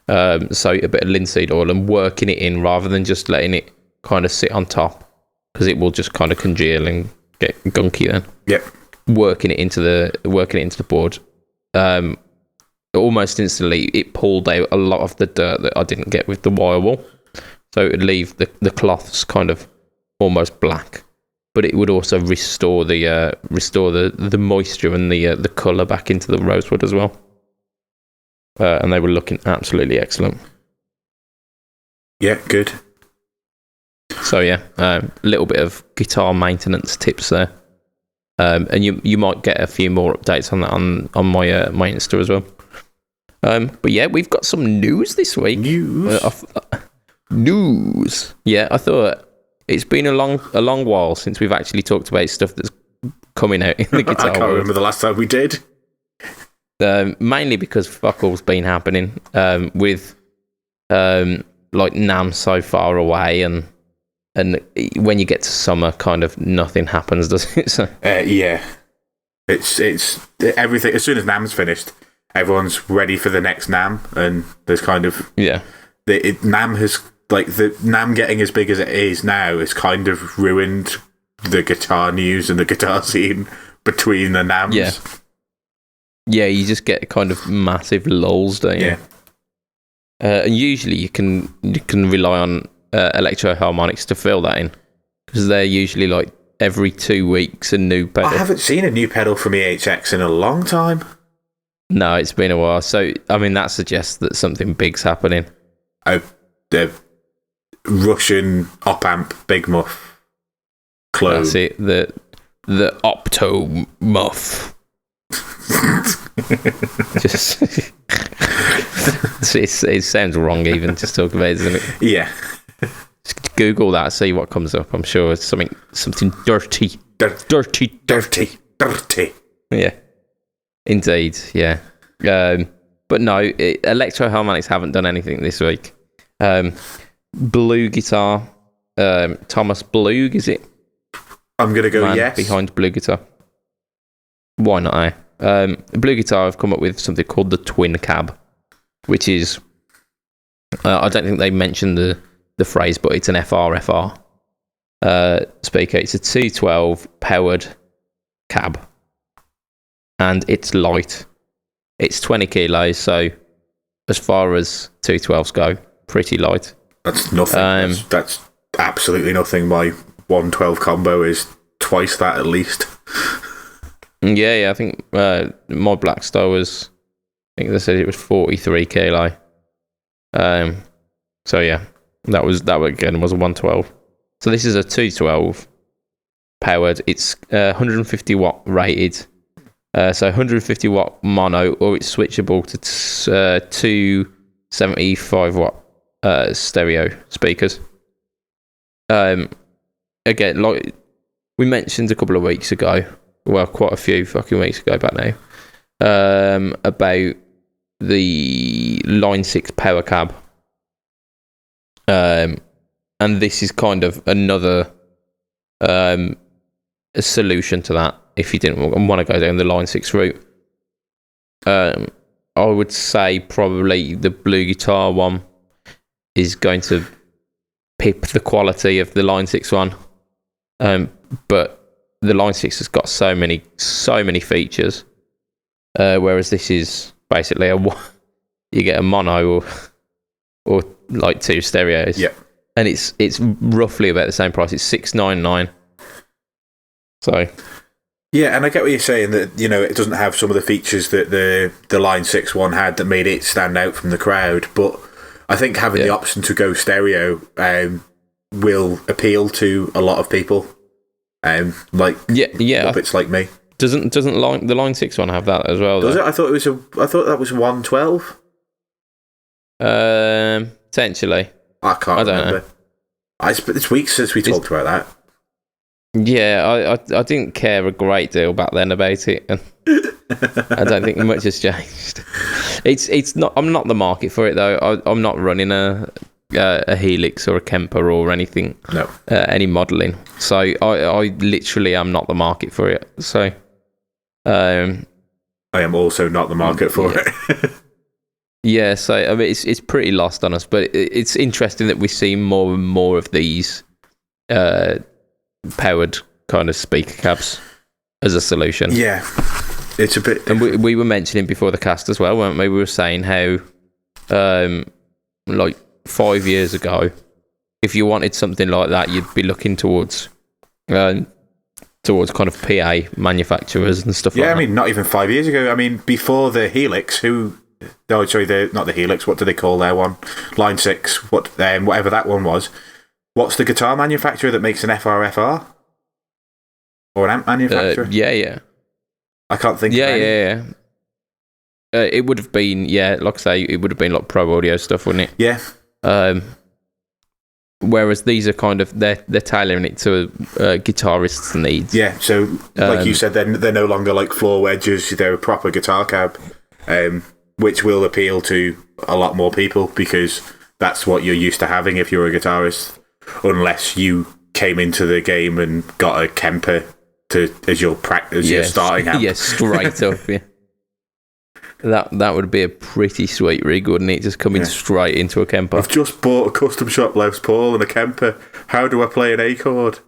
So a bit of linseed oil and working it in rather than just letting it kind of sit on top, because it will just kind of congeal and get gunky then. Yep. Working it into the board. Almost instantly, it pulled out a lot of the dirt that I didn't get with the wire wool. So it would leave the cloths kind of almost black, but it would also restore the moisture and the colour back into the rosewood as well. And they were looking absolutely excellent. Yeah, good. So yeah, a little bit of guitar maintenance tips there, and you might get a few more updates on that on my Insta as well. But yeah, we've got some news this week. News. Yeah, I thought it's been a long while since we've actually talked about stuff that's coming out in the guitar I can't world. remember the last time we did. Mainly because fuck all's been happening with like NAMM so far away, and when you get to summer, kind of nothing happens, does it? So yeah, it's everything. As soon as NAMM's finished, everyone's ready for the next NAMM, and there's kind of NAMM has, like, the NAMM getting as big as it is now has kind of ruined the guitar news and the guitar scene between the NAMMs. Yeah, you just get kind of massive lulls, don't you? Yeah. And usually you can rely on electro harmonics to fill that in, because they're usually like every 2 weeks a new pedal. I haven't seen a new pedal from EHX in a long time. No, it's been a while. So, I mean, that suggests that something big's happening. Oh, the Russian op-amp Big Muff clone. That's it. The Opto Muff. Just it sounds wrong even just talking about it, doesn't it? Yeah. Just Google that, see what comes up. I'm sure it's something dirty. Dirty. Yeah, indeed. Yeah, but no, Electro Harmonics haven't done anything this week. Blue Guitar, Thomas Blug, is it? I'm gonna go Man yes. behind Blue Guitar. Why not? Blue Guitar have come up with something called the Twin Cab, which is I don't think they mentioned the phrase, but it's an FR speaker. It's a 212 powered cab, and it's light. It's 20 kilos, so as far as 212s go, pretty light. That's nothing. That's absolutely nothing. My 112 combo is twice that at least. Yeah, I think my Black Star was, I think they said it was 43 kilo. So yeah, that again was a 112. So this is a 212 powered. It's 150 watt rated. So 150 watt mono, or it's switchable to 275 watt stereo speakers. Again, like we mentioned a couple of weeks ago, well, quite a few fucking weeks ago back now, about the Line 6 power cab. And this is kind of another a solution to that if you didn't want to go down the Line 6 route. I would say probably the Blue Guitar one is going to pip the quality of the Line 6 one. But the Line 6 has got so many features, whereas this is basically you get a mono or like two stereos. Yeah. And it's roughly about the same price. It's $699. So yeah, and I get what you're saying, that it doesn't have some of the features that the Line 6 one had that made it stand out from the crowd, but I think having the option to go stereo will appeal to a lot of people. Like Muppets like me. Doesn't the Line 6 one have that as well? Does it? I thought that was 112. Potentially. I can't remember. It's weeks since we talked about that. Yeah, I didn't care a great deal back then about it, and I don't think much has changed. It's not. I'm not the market for it though. I'm not running a Helix or a Kemper or anything. No. Any modelling. So I literally am not the market for it. So I am also not the market for it. Yeah, so I mean it's pretty lost on us, but it's interesting that we see more and more of these powered kind of speaker cabs as a solution. Yeah, it's a bit. And we were mentioning before the cast as well, weren't we? We were saying how, like 5 years ago, if you wanted something like that, you'd be looking towards kind of PA manufacturers and stuff like that. Yeah, I mean, not even 5 years ago. I mean, before the Helix, not the Helix, what do they call their one? Line 6, whatever that one was. What's the guitar manufacturer that makes an FRFR? Or an amp manufacturer? Yeah. I can't think of any. Yeah. It would have been, like I say, it would have been like Pro Audio stuff, wouldn't it? Yeah. Whereas these are kind of, they're tailoring it to guitarists' needs. Yeah, so like you said, they're no longer like floor wedges, they're a proper guitar cab, which will appeal to a lot more people because that's what you're used to having if you're a guitarist, unless you came into the game and got a Kemper as your starting amp. Yeah, straight up, yeah. That would be a pretty sweet rig, wouldn't it? Just coming straight into a Kemper. I've just bought a custom shop Les Paul and a Kemper. How do I play an A chord?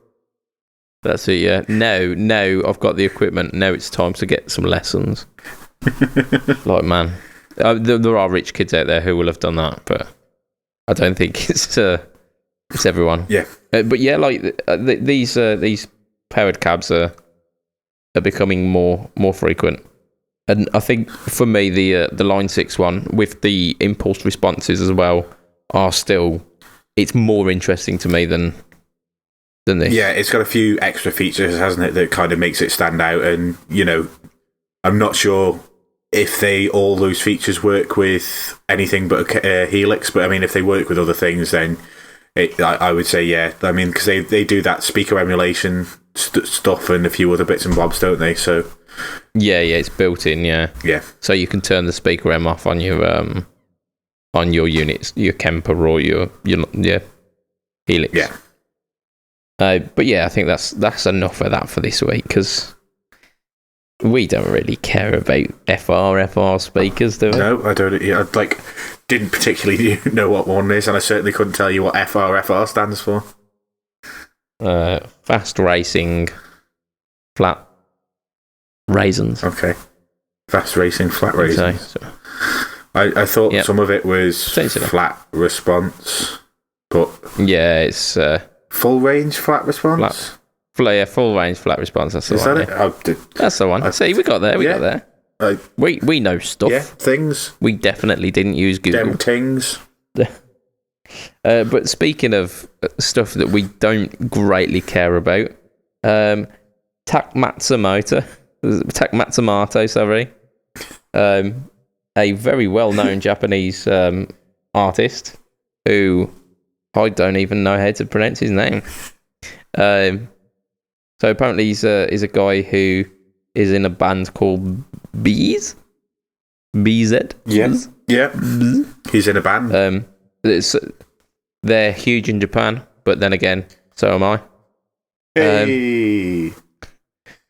That's it, yeah. Now I've got the equipment. Now it's time to get some lessons. Like, man. There are rich kids out there who will have done that, but I don't think it's everyone. Yeah. But yeah, like these powered cabs are becoming more frequent. And I think for me, the Line 6 one with the impulse responses as well are still, it's more interesting to me than this. Yeah, it's got a few extra features, hasn't it, that kind of makes it stand out. And, you know, I'm not sure if all those features work with anything but a Helix, but I mean, if they work with other things, then I would say, yeah. I mean, because they do that speaker emulation stuff and a few other bits and bobs, don't they? So yeah, it's built in, yeah. So you can turn the speaker M off on your units, your Kemper or your Helix. Yeah. But yeah, I think that's enough of that for this week, because we don't really care about FR speakers, do we? No, I don't. Yeah, I didn't particularly know what one is, and I certainly couldn't tell you what FR stands for. Fast racing, flat raisins. Okay. Fast racing, flat raisins. So, I thought some of it was flat response, but yeah, it's full range flat response. Full range flat response. That's the one. Is that it? That's the one. See, we got there. We got there. We know stuff. Yeah, things. We definitely didn't use Google. Dem tings. But speaking of stuff that we don't greatly care about, Tak Matsumoto, sorry, a very well-known Japanese artist who I don't even know how to pronounce his name. So apparently he's a guy who is in a band called BZ. Yeah. He's in a band. They're huge in Japan, but then again, so am I. Hey.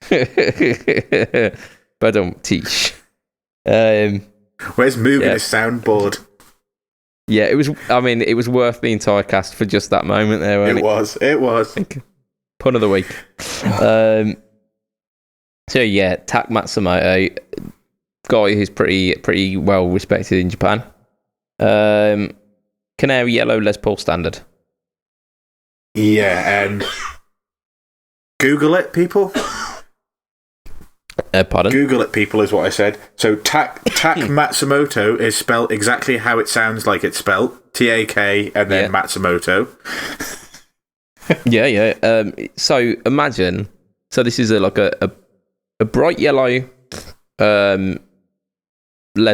But I don't teach. Where's moving a soundboard? Yeah, it was worth being typecast for just that moment there, wasn't it? It was. Pun of the week. So yeah, Tak Matsumoto, guy who's pretty well respected in Japan. Canary yellow Les Paul standard. Yeah, Google it, people. Pardon? Google it, people, is what I said. So Tak Matsumoto is spelled exactly how it sounds like it's spelled. TAK and then Matsumoto. Yeah. So imagine. So this is a bright yellow Les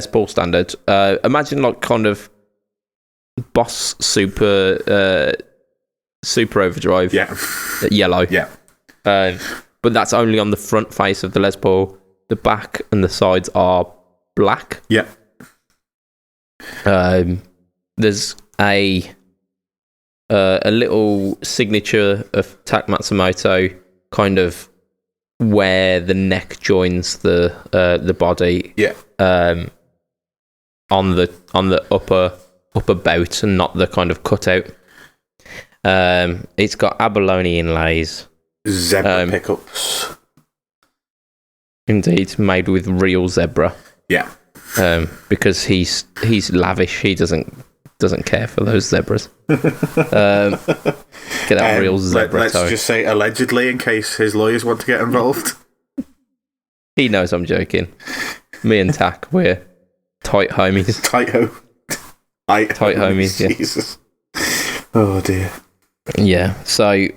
Paul standard. Imagine like kind of Boss Super Overdrive. Yeah. Yellow. Yeah. But that's only on the front face of the Les Paul. The back and the sides are black. Yeah. There's a little signature of Tak Matsumoto, kind of where the neck joins the body. Yeah. On the upper bout and not the kind of cutout. It's got abalone inlays. Zebra pickups. Indeed, made with real zebra. Yeah. Because he's lavish. He doesn't care for those zebras. Get that real zebra. Let's just say allegedly, in case his lawyers want to get involved. He knows I'm joking. Me and Tak, we're tight homies. Tight homies. Jesus. Oh dear. Yeah. So,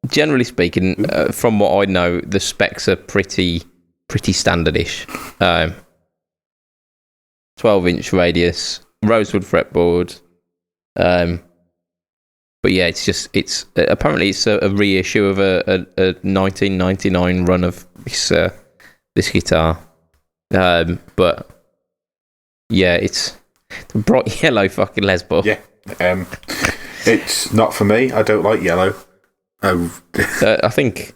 generally speaking, from what I know, the specs are pretty standardish. 12-inch radius, rosewood fretboard. But yeah, it's apparently it's a reissue of a 1999 run of this guitar. But yeah, it's bright yellow fucking Les Paul. Yeah. It's not for me. I don't like yellow. I think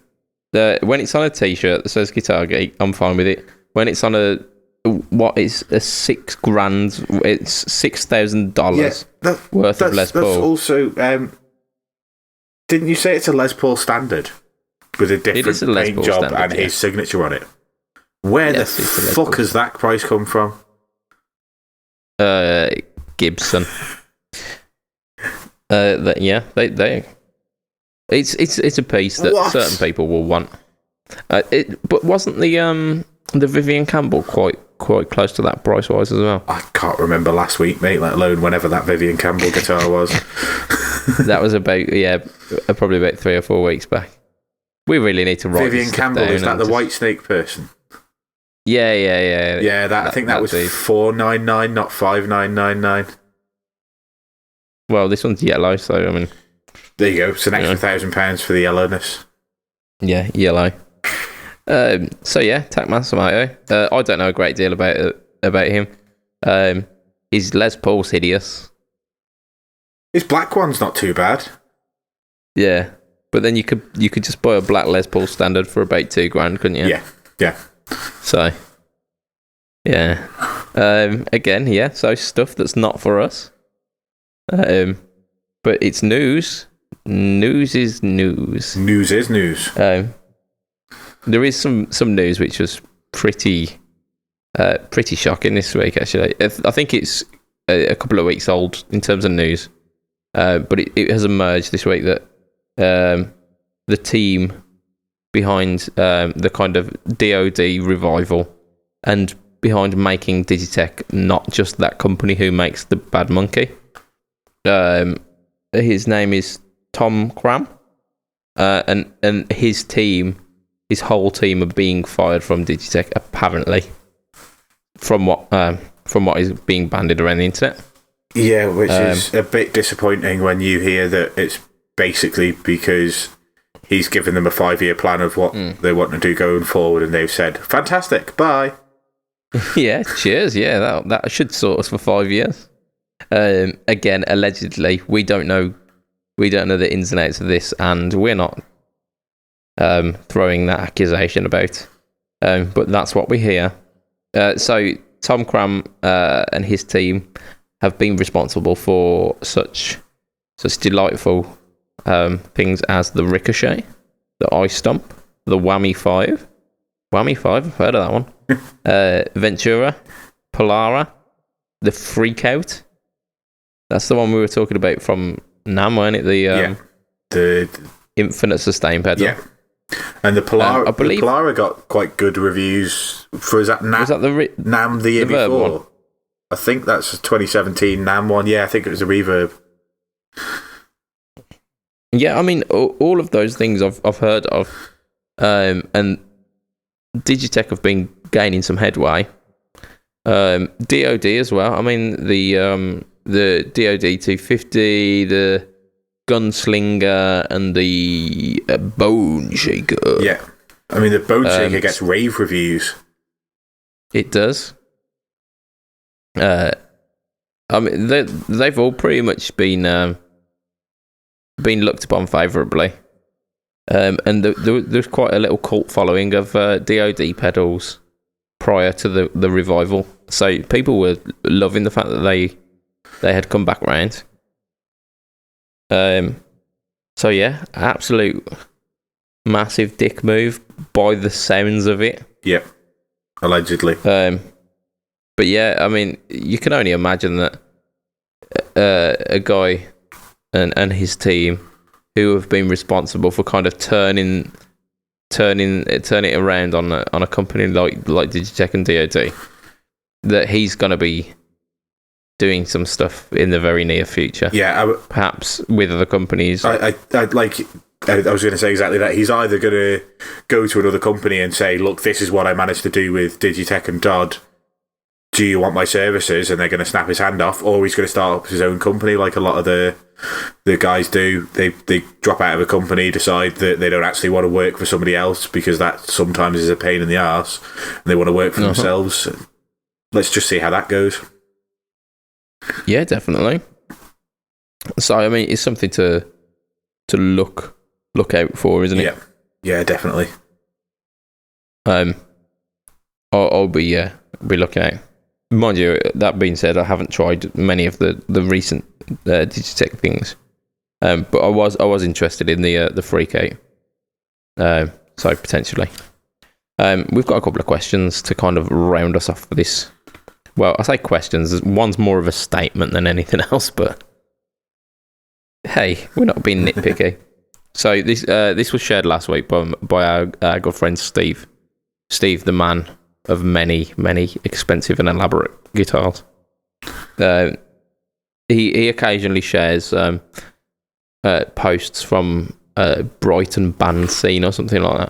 when it's on a t-shirt that says Guitar Geek, I'm fine with it. When it's on a $6,000, it's $6,000 worth of Les Paul. That's also. Didn't you say it's a Les Paul standard with a different paint job standard, and his signature on it? Where the fuck has that price come from? Gibson. They It's a piece that What? certain people will want. But wasn't the Vivian Campbell quite close to that price wise as well? I can't remember last week, mate, let alone whenever that Vivian Campbell guitar was. That was probably about 3 or 4 weeks back. We really need to write Vivian this Campbell, Campbell, is that the White Snake person? Yeah. Yeah, I think that was dude. $499, not $5,999. Well, this one's yellow, so I mean, There you go. It's an extra £1,000 for the yellowness. yeah, yellow. So yeah, Tak Matsumoto. I don't know a great deal about him. His Les Paul's hideous. His black one's not too bad. Yeah, but then you could just buy a black Les Paul standard for about $2,000, couldn't you? Yeah. So yeah. Again, yeah. So stuff that's not for us. But it's news. News is news. News is news. There is some news which was pretty shocking this week. Actually, I think it's a couple of weeks old in terms of news, but it has emerged this week that the team behind the kind of DoD revival and behind making Digitech not just that company who makes the Bad Monkey. His name is Tom Cram, and his whole team are being fired from Digitech apparently, from what is being bandied around the internet. Yeah, which is a bit disappointing when you hear that it's basically because he's given them a 5-year plan of what they want to do going forward, and they've said, "Fantastic, bye." Yeah, cheers. Yeah, that should sort us for 5 years. Again, allegedly, we don't know the ins and outs of this, and we're not throwing that accusation about. But that's what we hear. So Tom Cram and his team have been responsible for such delightful things as the Ricochet, the Ice Stomp, the Whammy 5. Whammy 5, I've heard of that one. Ventura, Polara, the Freakout. That's the one we were talking about from NAMM, weren't it? The Infinite Sustain pedal. Yeah. And the Polara, I believe, the Polara got quite good reviews for, is that NAMM? Was that NAMM the year before? one? I think that's a 2017 NAMM one. Yeah, I think it was a Reverb. Yeah, I mean, all of those things I've heard of, and Digitech have been gaining some headway. DoD as well. I mean, the DoD 250, the Gunslinger, and the Bone Shaker. Yeah, I mean the Bone Shaker gets rave reviews. It does. I mean, they've all pretty much been looked upon favourably. And there's quite a little cult following of DoD pedals prior to the revival. So people were loving the fact that they had come back round. So yeah, absolute massive dick move by the sounds of it. Yep, allegedly. But yeah, I mean, you can only imagine that a guy and his team who have been responsible for kind of turning it around on a company like Digitech and DoD, that he's going to be doing some stuff in the very near future. Yeah, perhaps with other companies. I was going to say exactly that. He's either going to go to another company and say, "Look, this is what I managed to do with Digitech and Dodd. Do you want my services?" And they're going to snap his hand off, or he's going to start up his own company, like a lot of the guys do. They drop out of a company, decide that they don't actually want to work for somebody else because that sometimes is a pain in the arse, and they want to work for themselves. Let's just see how that goes. Yeah, definitely. So I mean, it's something to look out for, isn't it? Yeah, yeah, definitely. I'll be looking out. Mind you, that being said, I haven't tried many of the recent Digitech things, but I was interested in the Freakout. So potentially, we've got a couple of questions to kind of round us off for this. Well, I say questions. One's more of a statement than anything else, but hey, we're not being nitpicky. So this was shared last week by our good friend Steve. Steve, the man of many expensive and elaborate guitars. He occasionally shares posts from Brighton band scene or something like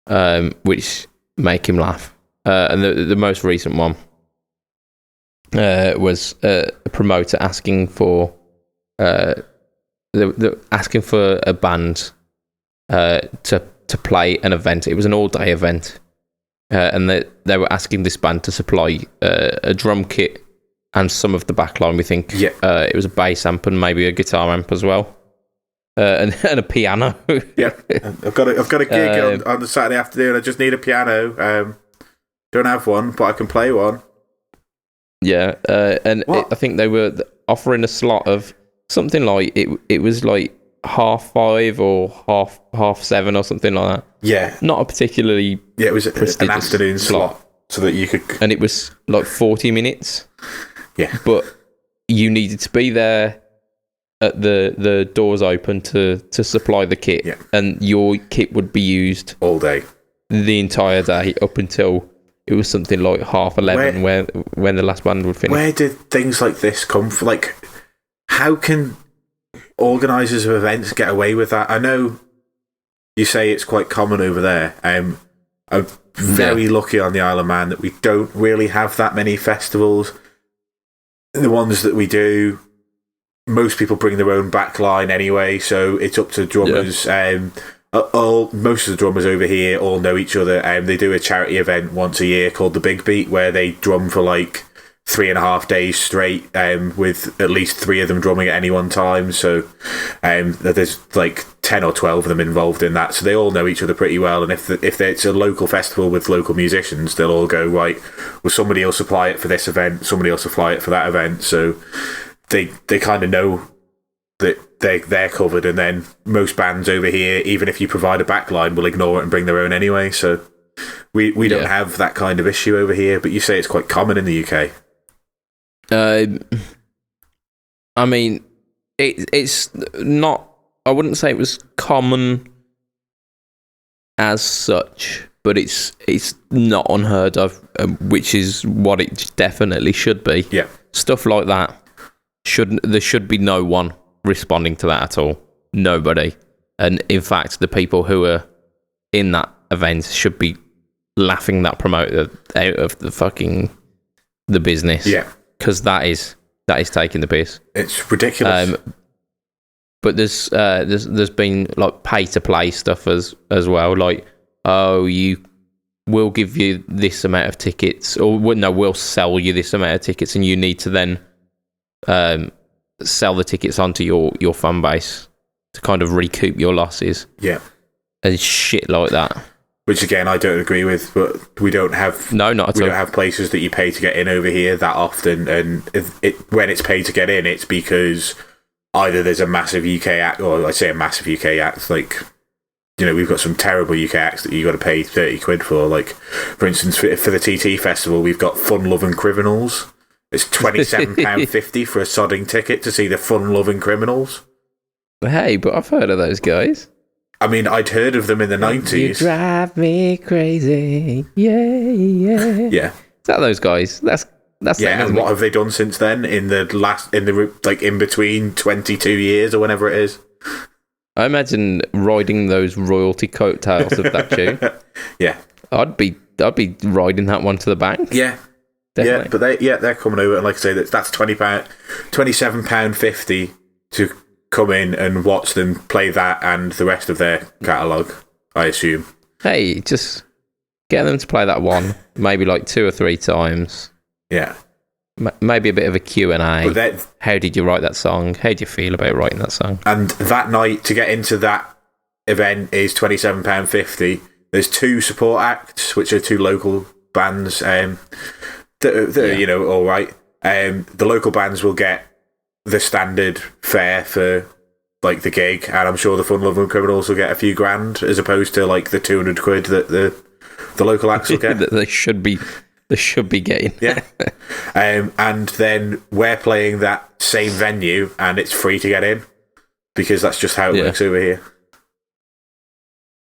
that, which make him laugh. And the most recent one was a promoter asking for asking for a band to play an event. It was an all-day event, and they were asking this band to supply a drum kit and some of the backline. We think it was a bass amp and maybe a guitar amp as well, and a piano. Yeah, I've got a gig on the Saturday afternoon. I just need a piano. Don't have one, but I can play one. Yeah, and I think they were offering a slot of something like it was like 5:30 or 7:30 or something like that. Yeah, not a particularly it was an afternoon slot so that you could, and it was like 40 minutes. Yeah, but you needed to be there at the doors open to supply the kit, and your kit would be used all day, the entire day up until it was something like 11:30 when the last band would finish. Where did things like this come from? Like, how can organisers of events get away with that? I know you say it's quite common over there. I'm very lucky on the Isle of Man that we don't really have that many festivals. The ones that we do, most people bring their own backline anyway, so it's up to drummers. Most of the drummers over here all know each other. They do a charity event once a year called the Big Beat, where they drum for like 3.5 days straight, with at least 3 of them drumming at any one time. So there's like 10 or 12 of them involved in that. So they all know each other pretty well. And if it's a local festival with local musicians, they'll all go, right, well, somebody will supply it for this event, somebody will supply it for that event. So they kind of know that they're covered. And then most bands over here, even if you provide a backline, will ignore it and bring their own anyway. So we don't have that kind of issue over here. But you say it's quite common in the UK. I mean, it's not. I wouldn't say it was common as such, but it's not unheard of, which is what it definitely should be. Yeah, stuff like that there should be no one responding to that at all. Nobody, and in fact, the people who are in that event should be laughing that promoter out of the business. Yeah. Because that is taking the piss. It's ridiculous. But there's been like pay to play stuff as well. Like, we'll give you this amount of tickets, or we'll sell you this amount of tickets, and you need to then sell the tickets onto your fan base to kind of recoup your losses. Yeah, and shit like that. Which again, I don't agree with, but we don't have not at all. We don't have places that you pay to get in over here that often, and when it's paid to get in, it's because either there's a massive UK act, or I say a massive UK act, like, you know, we've got some terrible UK acts that you got to pay 30 quid for. Like, for instance, for the TT Festival, we've got Fun Loving Criminals. It's £27.50 for a sodding ticket to see the Fun Loving Criminals. Hey, but I've heard of those guys. I mean, I'd heard of them in the 90s. You drive me crazy. Yeah. Yeah. Is that those guys? That's yeah, and what have they done since then in between 22 years or whenever it is? I imagine riding those royalty coattails of that tune. Yeah. I'd be riding that one to the bank. Yeah. Definitely. Yeah, but they're coming over, and like I say, that's £27.50 to come in and watch them play that and the rest of their catalogue, I assume. Hey, just get them to play that one, maybe like 2 or 3 times. Yeah. Maybe a bit of a Q&A. How did you write that song? How do you feel about writing that song? And that night, to get into that event, is £27.50. There's 2 support acts, which are 2 local bands that are, you know, all right. The local bands will get the standard fare for like the gig, and I'm sure the Fun Loving Criminals will get a few grand as opposed to like the 200 quid that the local acts will get. They should be getting. Yeah. And then we're playing that same venue, and it's free to get in because that's just how it works over here.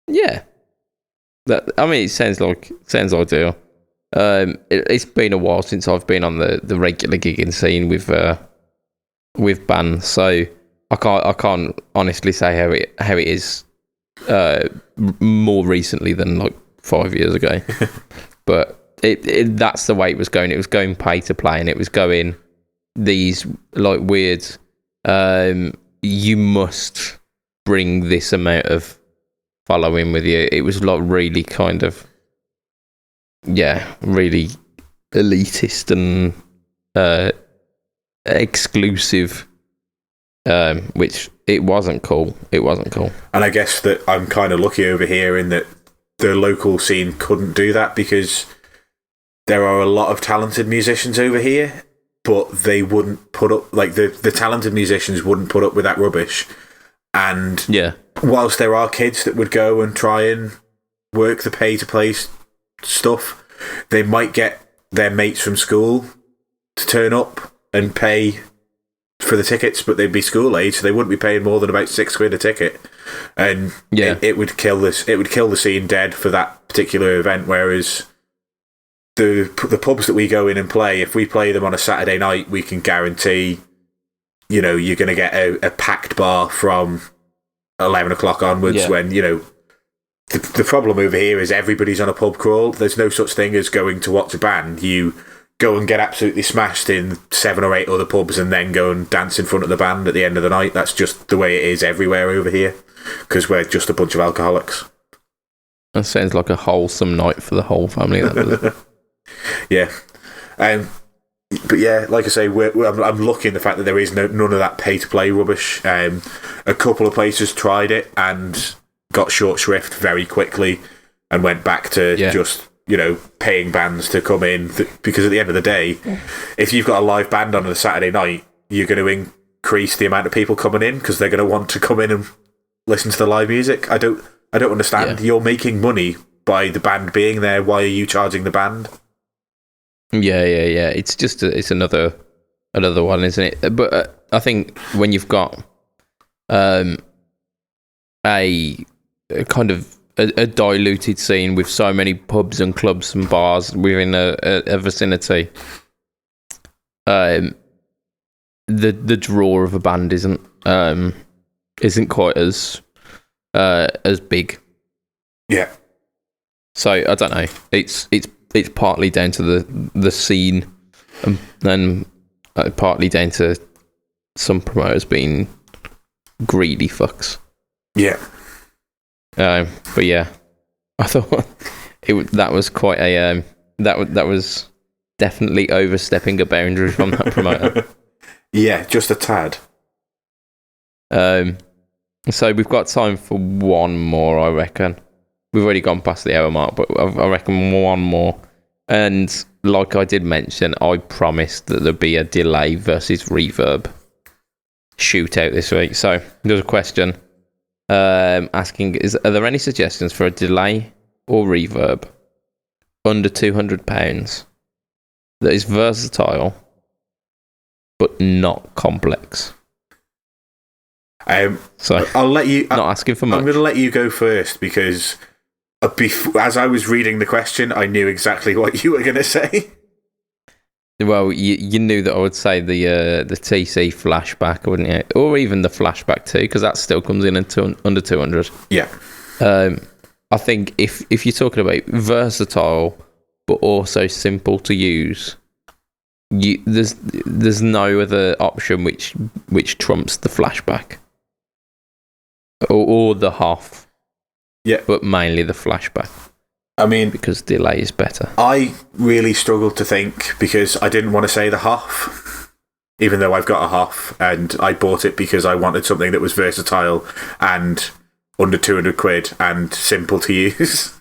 Yeah. I mean, it sounds ideal. It's been a while since I've been on the regular gigging scene with bands, so I can't honestly say how it is more recently than like 5 years ago. But that's the way it was going. It was going pay to play, and it was going these like weird. You must bring this amount of following with you. It was like really kind of, really elitist and exclusive, which it wasn't cool. And I guess that I'm kind of lucky over here in that the local scene couldn't do that, because there are a lot of talented musicians over here, but they wouldn't put up, like the talented musicians wouldn't put up with that rubbish. And whilst there are kids that would go and try and work the pay to play stuff, they might get their mates from school to turn up and pay for the tickets, but they'd be school age, so they wouldn't be paying more than about £6 a ticket, and it would kill this. It would kill the scene dead for that particular event. Whereas the pubs that we go in and play, if we play them on a Saturday night, we can guarantee, you're going to get a packed bar from 11 o'clock onwards. When the problem over here is everybody's on a pub crawl. There's no such thing as going to watch a band. You go and get absolutely smashed in 7 or 8 other pubs and then go and dance in front of the band at the end of the night. That's just the way it is everywhere over here, because we're just a bunch of alcoholics. That sounds like a wholesome night for the whole family. That does. Yeah. But yeah, like I say, I'm lucky in the fact that there is none of that pay-to-play rubbish. A couple of places tried it and got short shrift very quickly and went back to just paying bands to come in, because at the end of the day, if you've got a live band on a Saturday night, you're going to increase the amount of people coming in, because they're going to want to come in and listen to the live music. I don't understand. You're making money by the band being there. Why are you charging the band? Yeah. It's just it's another one, isn't it? But I think when you've got a kind of a diluted scene with so many pubs and clubs and bars within a vicinity, the draw of a band isn't quite as big. Yeah. So I don't know. It's partly down to the scene, and then partly down to some promoters being greedy fucks. Yeah. But yeah, I thought that was quite a that was definitely overstepping a boundary from that promoter. Yeah, just a tad. So we've got time for one more, I reckon. We've already gone past the hour mark, but I reckon one more. And like I did mention, I promised that there'd be a delay versus reverb shootout this week. So there's a question asking, are there any suggestions for a delay or reverb under £200 that is versatile but not complex? So I'll let you. Not asking for much. I'm going to let you go first, because as I was reading the question, I knew exactly what you were going to say. Well, you knew that I would say the TC flashback, wouldn't you? Or even the flashback 2, because that still comes in at under 200. Yeah. I think if you're talking about versatile but also simple to use, there's no other option which trumps the flashback or the half. Yeah. But mainly the flashback. I mean, because delay is better. I really struggled to think, because I didn't want to say the Hoff, even though I've got a Hoff, and I bought it because I wanted something that was versatile and under £200 and simple to use.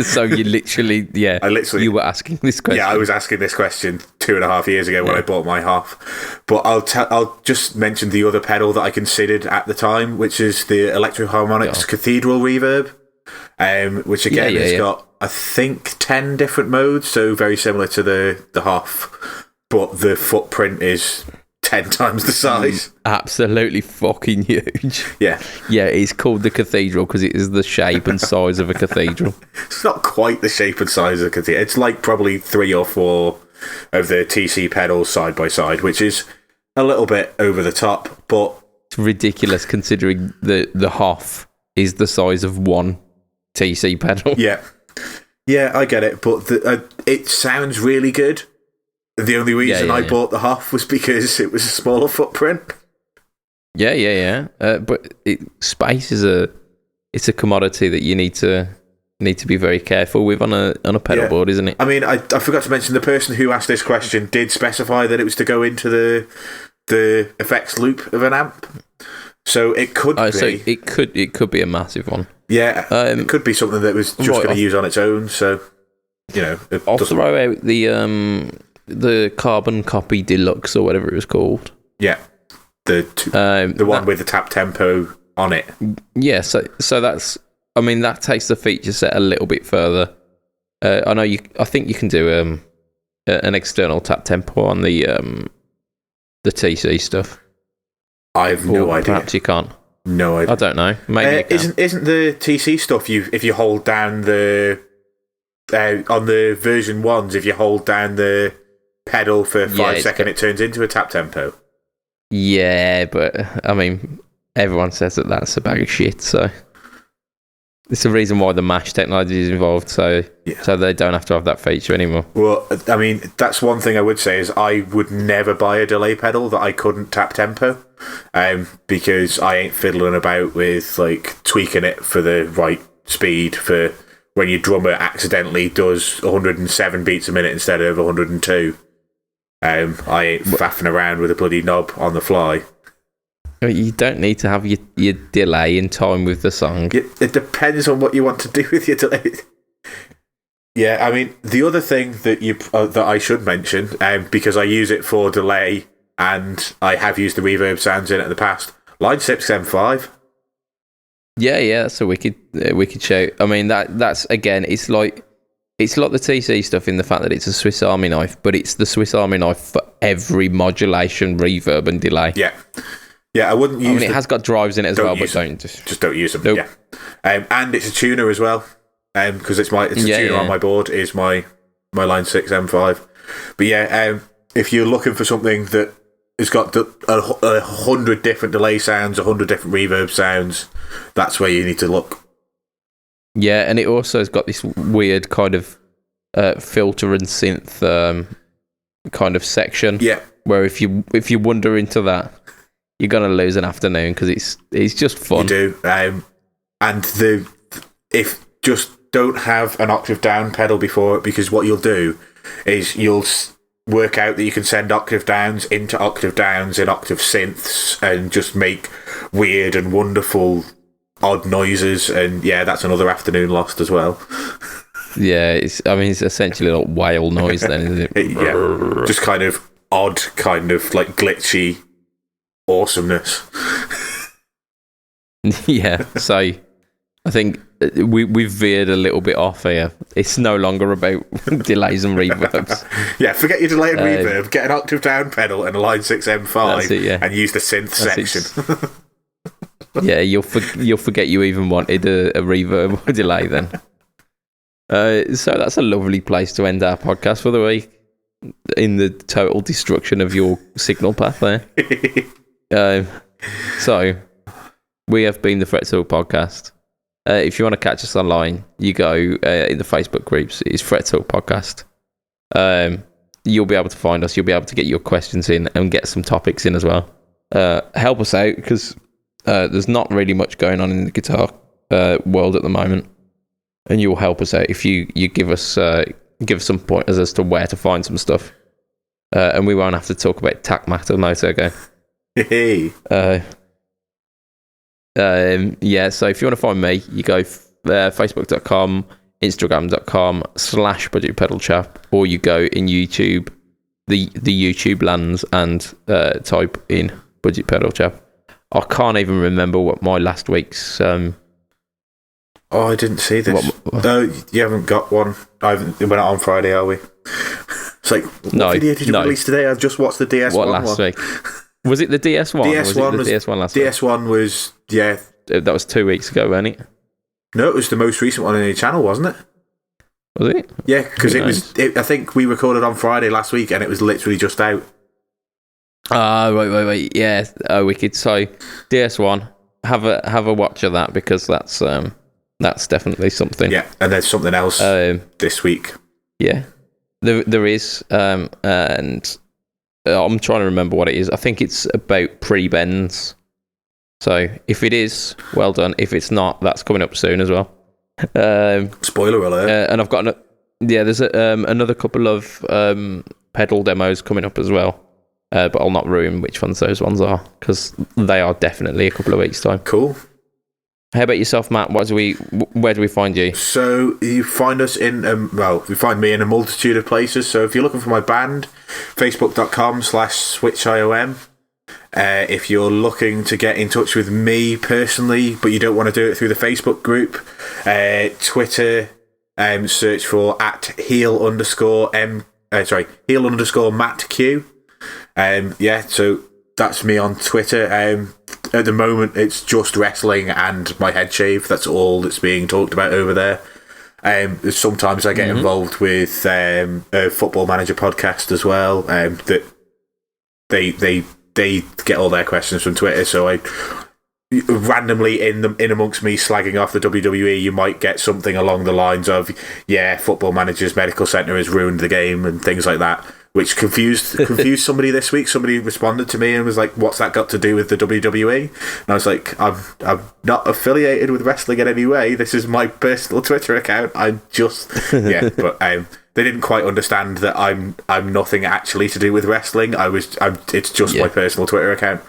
So you literally, you were asking this question. Yeah, I was asking this question 2.5 years ago when I bought my Hoff. But I'll just mention the other pedal that I considered at the time, which is the Electro Harmonix Cathedral Reverb. Which again has got, I think, 10 different modes, so very similar to the Hoff, but the footprint is 10 times the size. Absolutely fucking huge. Yeah. Yeah, it's called the Cathedral because it is the shape and size of a cathedral. It's not quite the shape and size of a cathedral. It's like probably 3 or 4 of the TC pedals side by side, which is a little bit over the top, but it's ridiculous considering the Hoff is the size of one TC pedal. Yeah, I get it, but it sounds really good. The only reason I bought the Hoff was because it was a smaller footprint. Yeah. But space is a commodity that you need to be very careful with on a pedal board, isn't it? I mean, I forgot to mention the person who asked this question did specify that it was to go into the effects loop of an amp. So it could be. So it could be a massive one. Yeah, it could be something that was just going to use on its own. So, I'll throw out the Carbon Copy Deluxe or whatever it was called. Yeah, the one with the tap tempo on it. Yeah, so that's. I mean, that takes the feature set a little bit further. I think you can do an external tap tempo on the TC stuff. I have no idea. Perhaps you can't. No idea. I don't know. Maybe you can. Isn't the TC stuff if you hold down the on the version 1s, if you hold down the pedal for 5 seconds, it turns into a tap tempo? Yeah, but I mean, everyone says that that's a bag of shit. So it's the reason why the Mash technology is involved. So they don't have to have that feature anymore. Well, I mean, that's one thing I would say is I would never buy a delay pedal that I couldn't tap tempo. Because I ain't fiddling about with like tweaking it for the right speed for when your drummer accidentally does 107 beats a minute instead of 102. I ain't faffing around with a bloody knob on the fly. You don't need to have your delay in time with the song. It depends on what you want to do with your delay. Yeah, I mean, the other thing that that I should mention, because I use it for delay and I have used the reverb sounds in it in the past, Line 6 M5. Yeah, that's a wicked shout. I mean, that's again, it's like the TC stuff in the fact that it's a Swiss Army knife, but it's the Swiss Army knife for every modulation, reverb, and delay. Yeah, I wouldn't use. It has got drives in it as well, but just don't use them. Nope. Yeah, and it's a tuner as well, because it's a tuner on my board is my Line 6 M5. But yeah, if you're looking for something that has got 100 different delay sounds, 100 different reverb sounds, that's where you need to look. Yeah, and it also has got this weird kind of filter and synth kind of section. Yeah, where if you wander into that, you're gonna lose an afternoon because it's just fun. You do, and if just don't have an octave down pedal before it, because what you'll do is you'll work out that you can send octave downs into octave downs in octave synths and just make weird and wonderful odd noises, and yeah, that's another afternoon lost as well. Yeah, it's essentially like whale noise then, isn't it? Yeah, just kind of odd, kind of like glitchy awesomeness. Yeah, so I think we've veered a little bit off here. It's no longer about delays and reverbs. Yeah, forget your delay and reverb. Get an octave down pedal and a Line 6 M5 and use the synth section. Yeah, you'll forget you even wanted a reverb or delay then. So that's a lovely place to end our podcast for the week, in the total destruction of your signal path there. So we have been the Fret Talk Podcast. If you want to catch us online, you go in the Facebook groups. It's Fret Talk Podcast. You'll be able to find us. You'll be able to get your questions in and get some topics in as well. Help us out, because there's not really much going on in the guitar world at the moment, and you'll help us out if you give us some pointers as to where to find some stuff, and we won't have to talk about TAC Matter Motor again. Hey. Yeah, so if you want to find me, you go facebook.com, instagram.com/Budget Pedal Chap, or you go in YouTube, the YouTube lands, and type in Budget Pedal Chap. I can't even remember what my last week's... I didn't see this. No, you haven't got one. We're not on Friday, are we? It's like, what video did you release today? I've just watched the DS1 What, last week? Was it the DS1? DS1 was it the DS1 last week? DS1 was, yeah. That was 2 weeks ago, wasn't it? No, it was the most recent one on your channel, wasn't it? Was it? Yeah, because I think we recorded on Friday last week and it was literally just out. Ah, right. Yeah, wicked. So, DS1, have a watch of that because that's definitely something. Yeah, and there's something else this week. Yeah, there is, and I'm trying to remember what it is. I think it's about pre-bends. So if it is, well done. If it's not, that's coming up soon as well. Spoiler alert. And I've got there's another couple of pedal demos coming up as well. But I'll not ruin which ones those ones are because they are definitely a couple of weeks' time. Cool. How about yourself, Matt? Where do we find you? So you find us you find me in a multitude of places. So if you're looking for my band, facebook.com/switchiom. If you're looking to get in touch with me personally, but you don't want to do it through the Facebook group, Twitter, search for @heel_Matt Q. So that's me on Twitter. At the moment, it's just wrestling and my head shave. That's all that's being talked about over there. Sometimes I get involved with a Football Manager podcast as well. That they get all their questions from Twitter. So I randomly in amongst me slagging off the WWE, you might get something along the lines of, "Yeah, Football Manager's medical center has ruined the game" and things like that. Which confused somebody this week. Somebody responded to me and was like, "What's that got to do with the WWE?" And I was like, "I'm not affiliated with wrestling in any way. This is my personal Twitter account. I'm just But they didn't quite understand that I'm nothing actually to do with wrestling. It's just my personal Twitter account.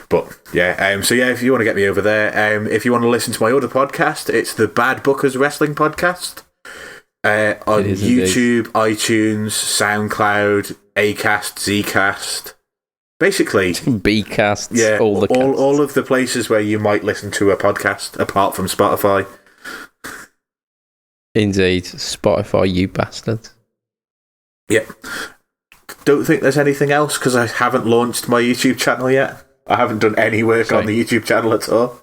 But so if you want to get me over there, if you want to listen to my other podcast, it's the Bad Bookers Wrestling Podcast. On YouTube, indeed. iTunes, SoundCloud, Acast, Zcast, basically Bcast, all of the places where you might listen to a podcast, apart from Spotify. Indeed, Spotify, you bastard. Yeah, don't think there's anything else because I haven't launched my YouTube channel yet. I haven't done any work on the YouTube channel at all.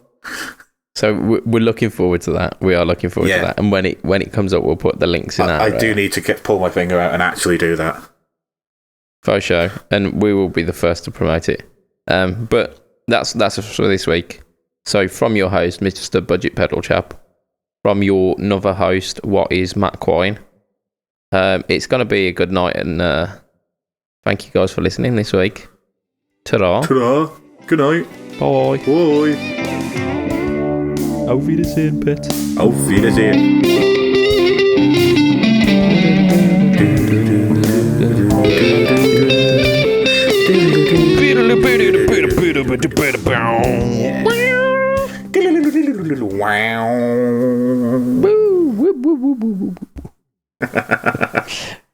So we're looking forward to that. We are looking forward to that. And when it comes up, we'll put the links in. I do need to pull my finger out and actually do that. For sure. And we will be the first to promote it. But that's for this week. So from your host, Mr. Budget Pedal Chap, from your another host, what is Matt Quine, it's going to be a good night. And thank you guys for listening this week. Ta-da. Ta-da. Good night. Bye. Bye. Auf Wiedersehen, Pet. Auf Wiedersehen.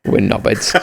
We're knobheads.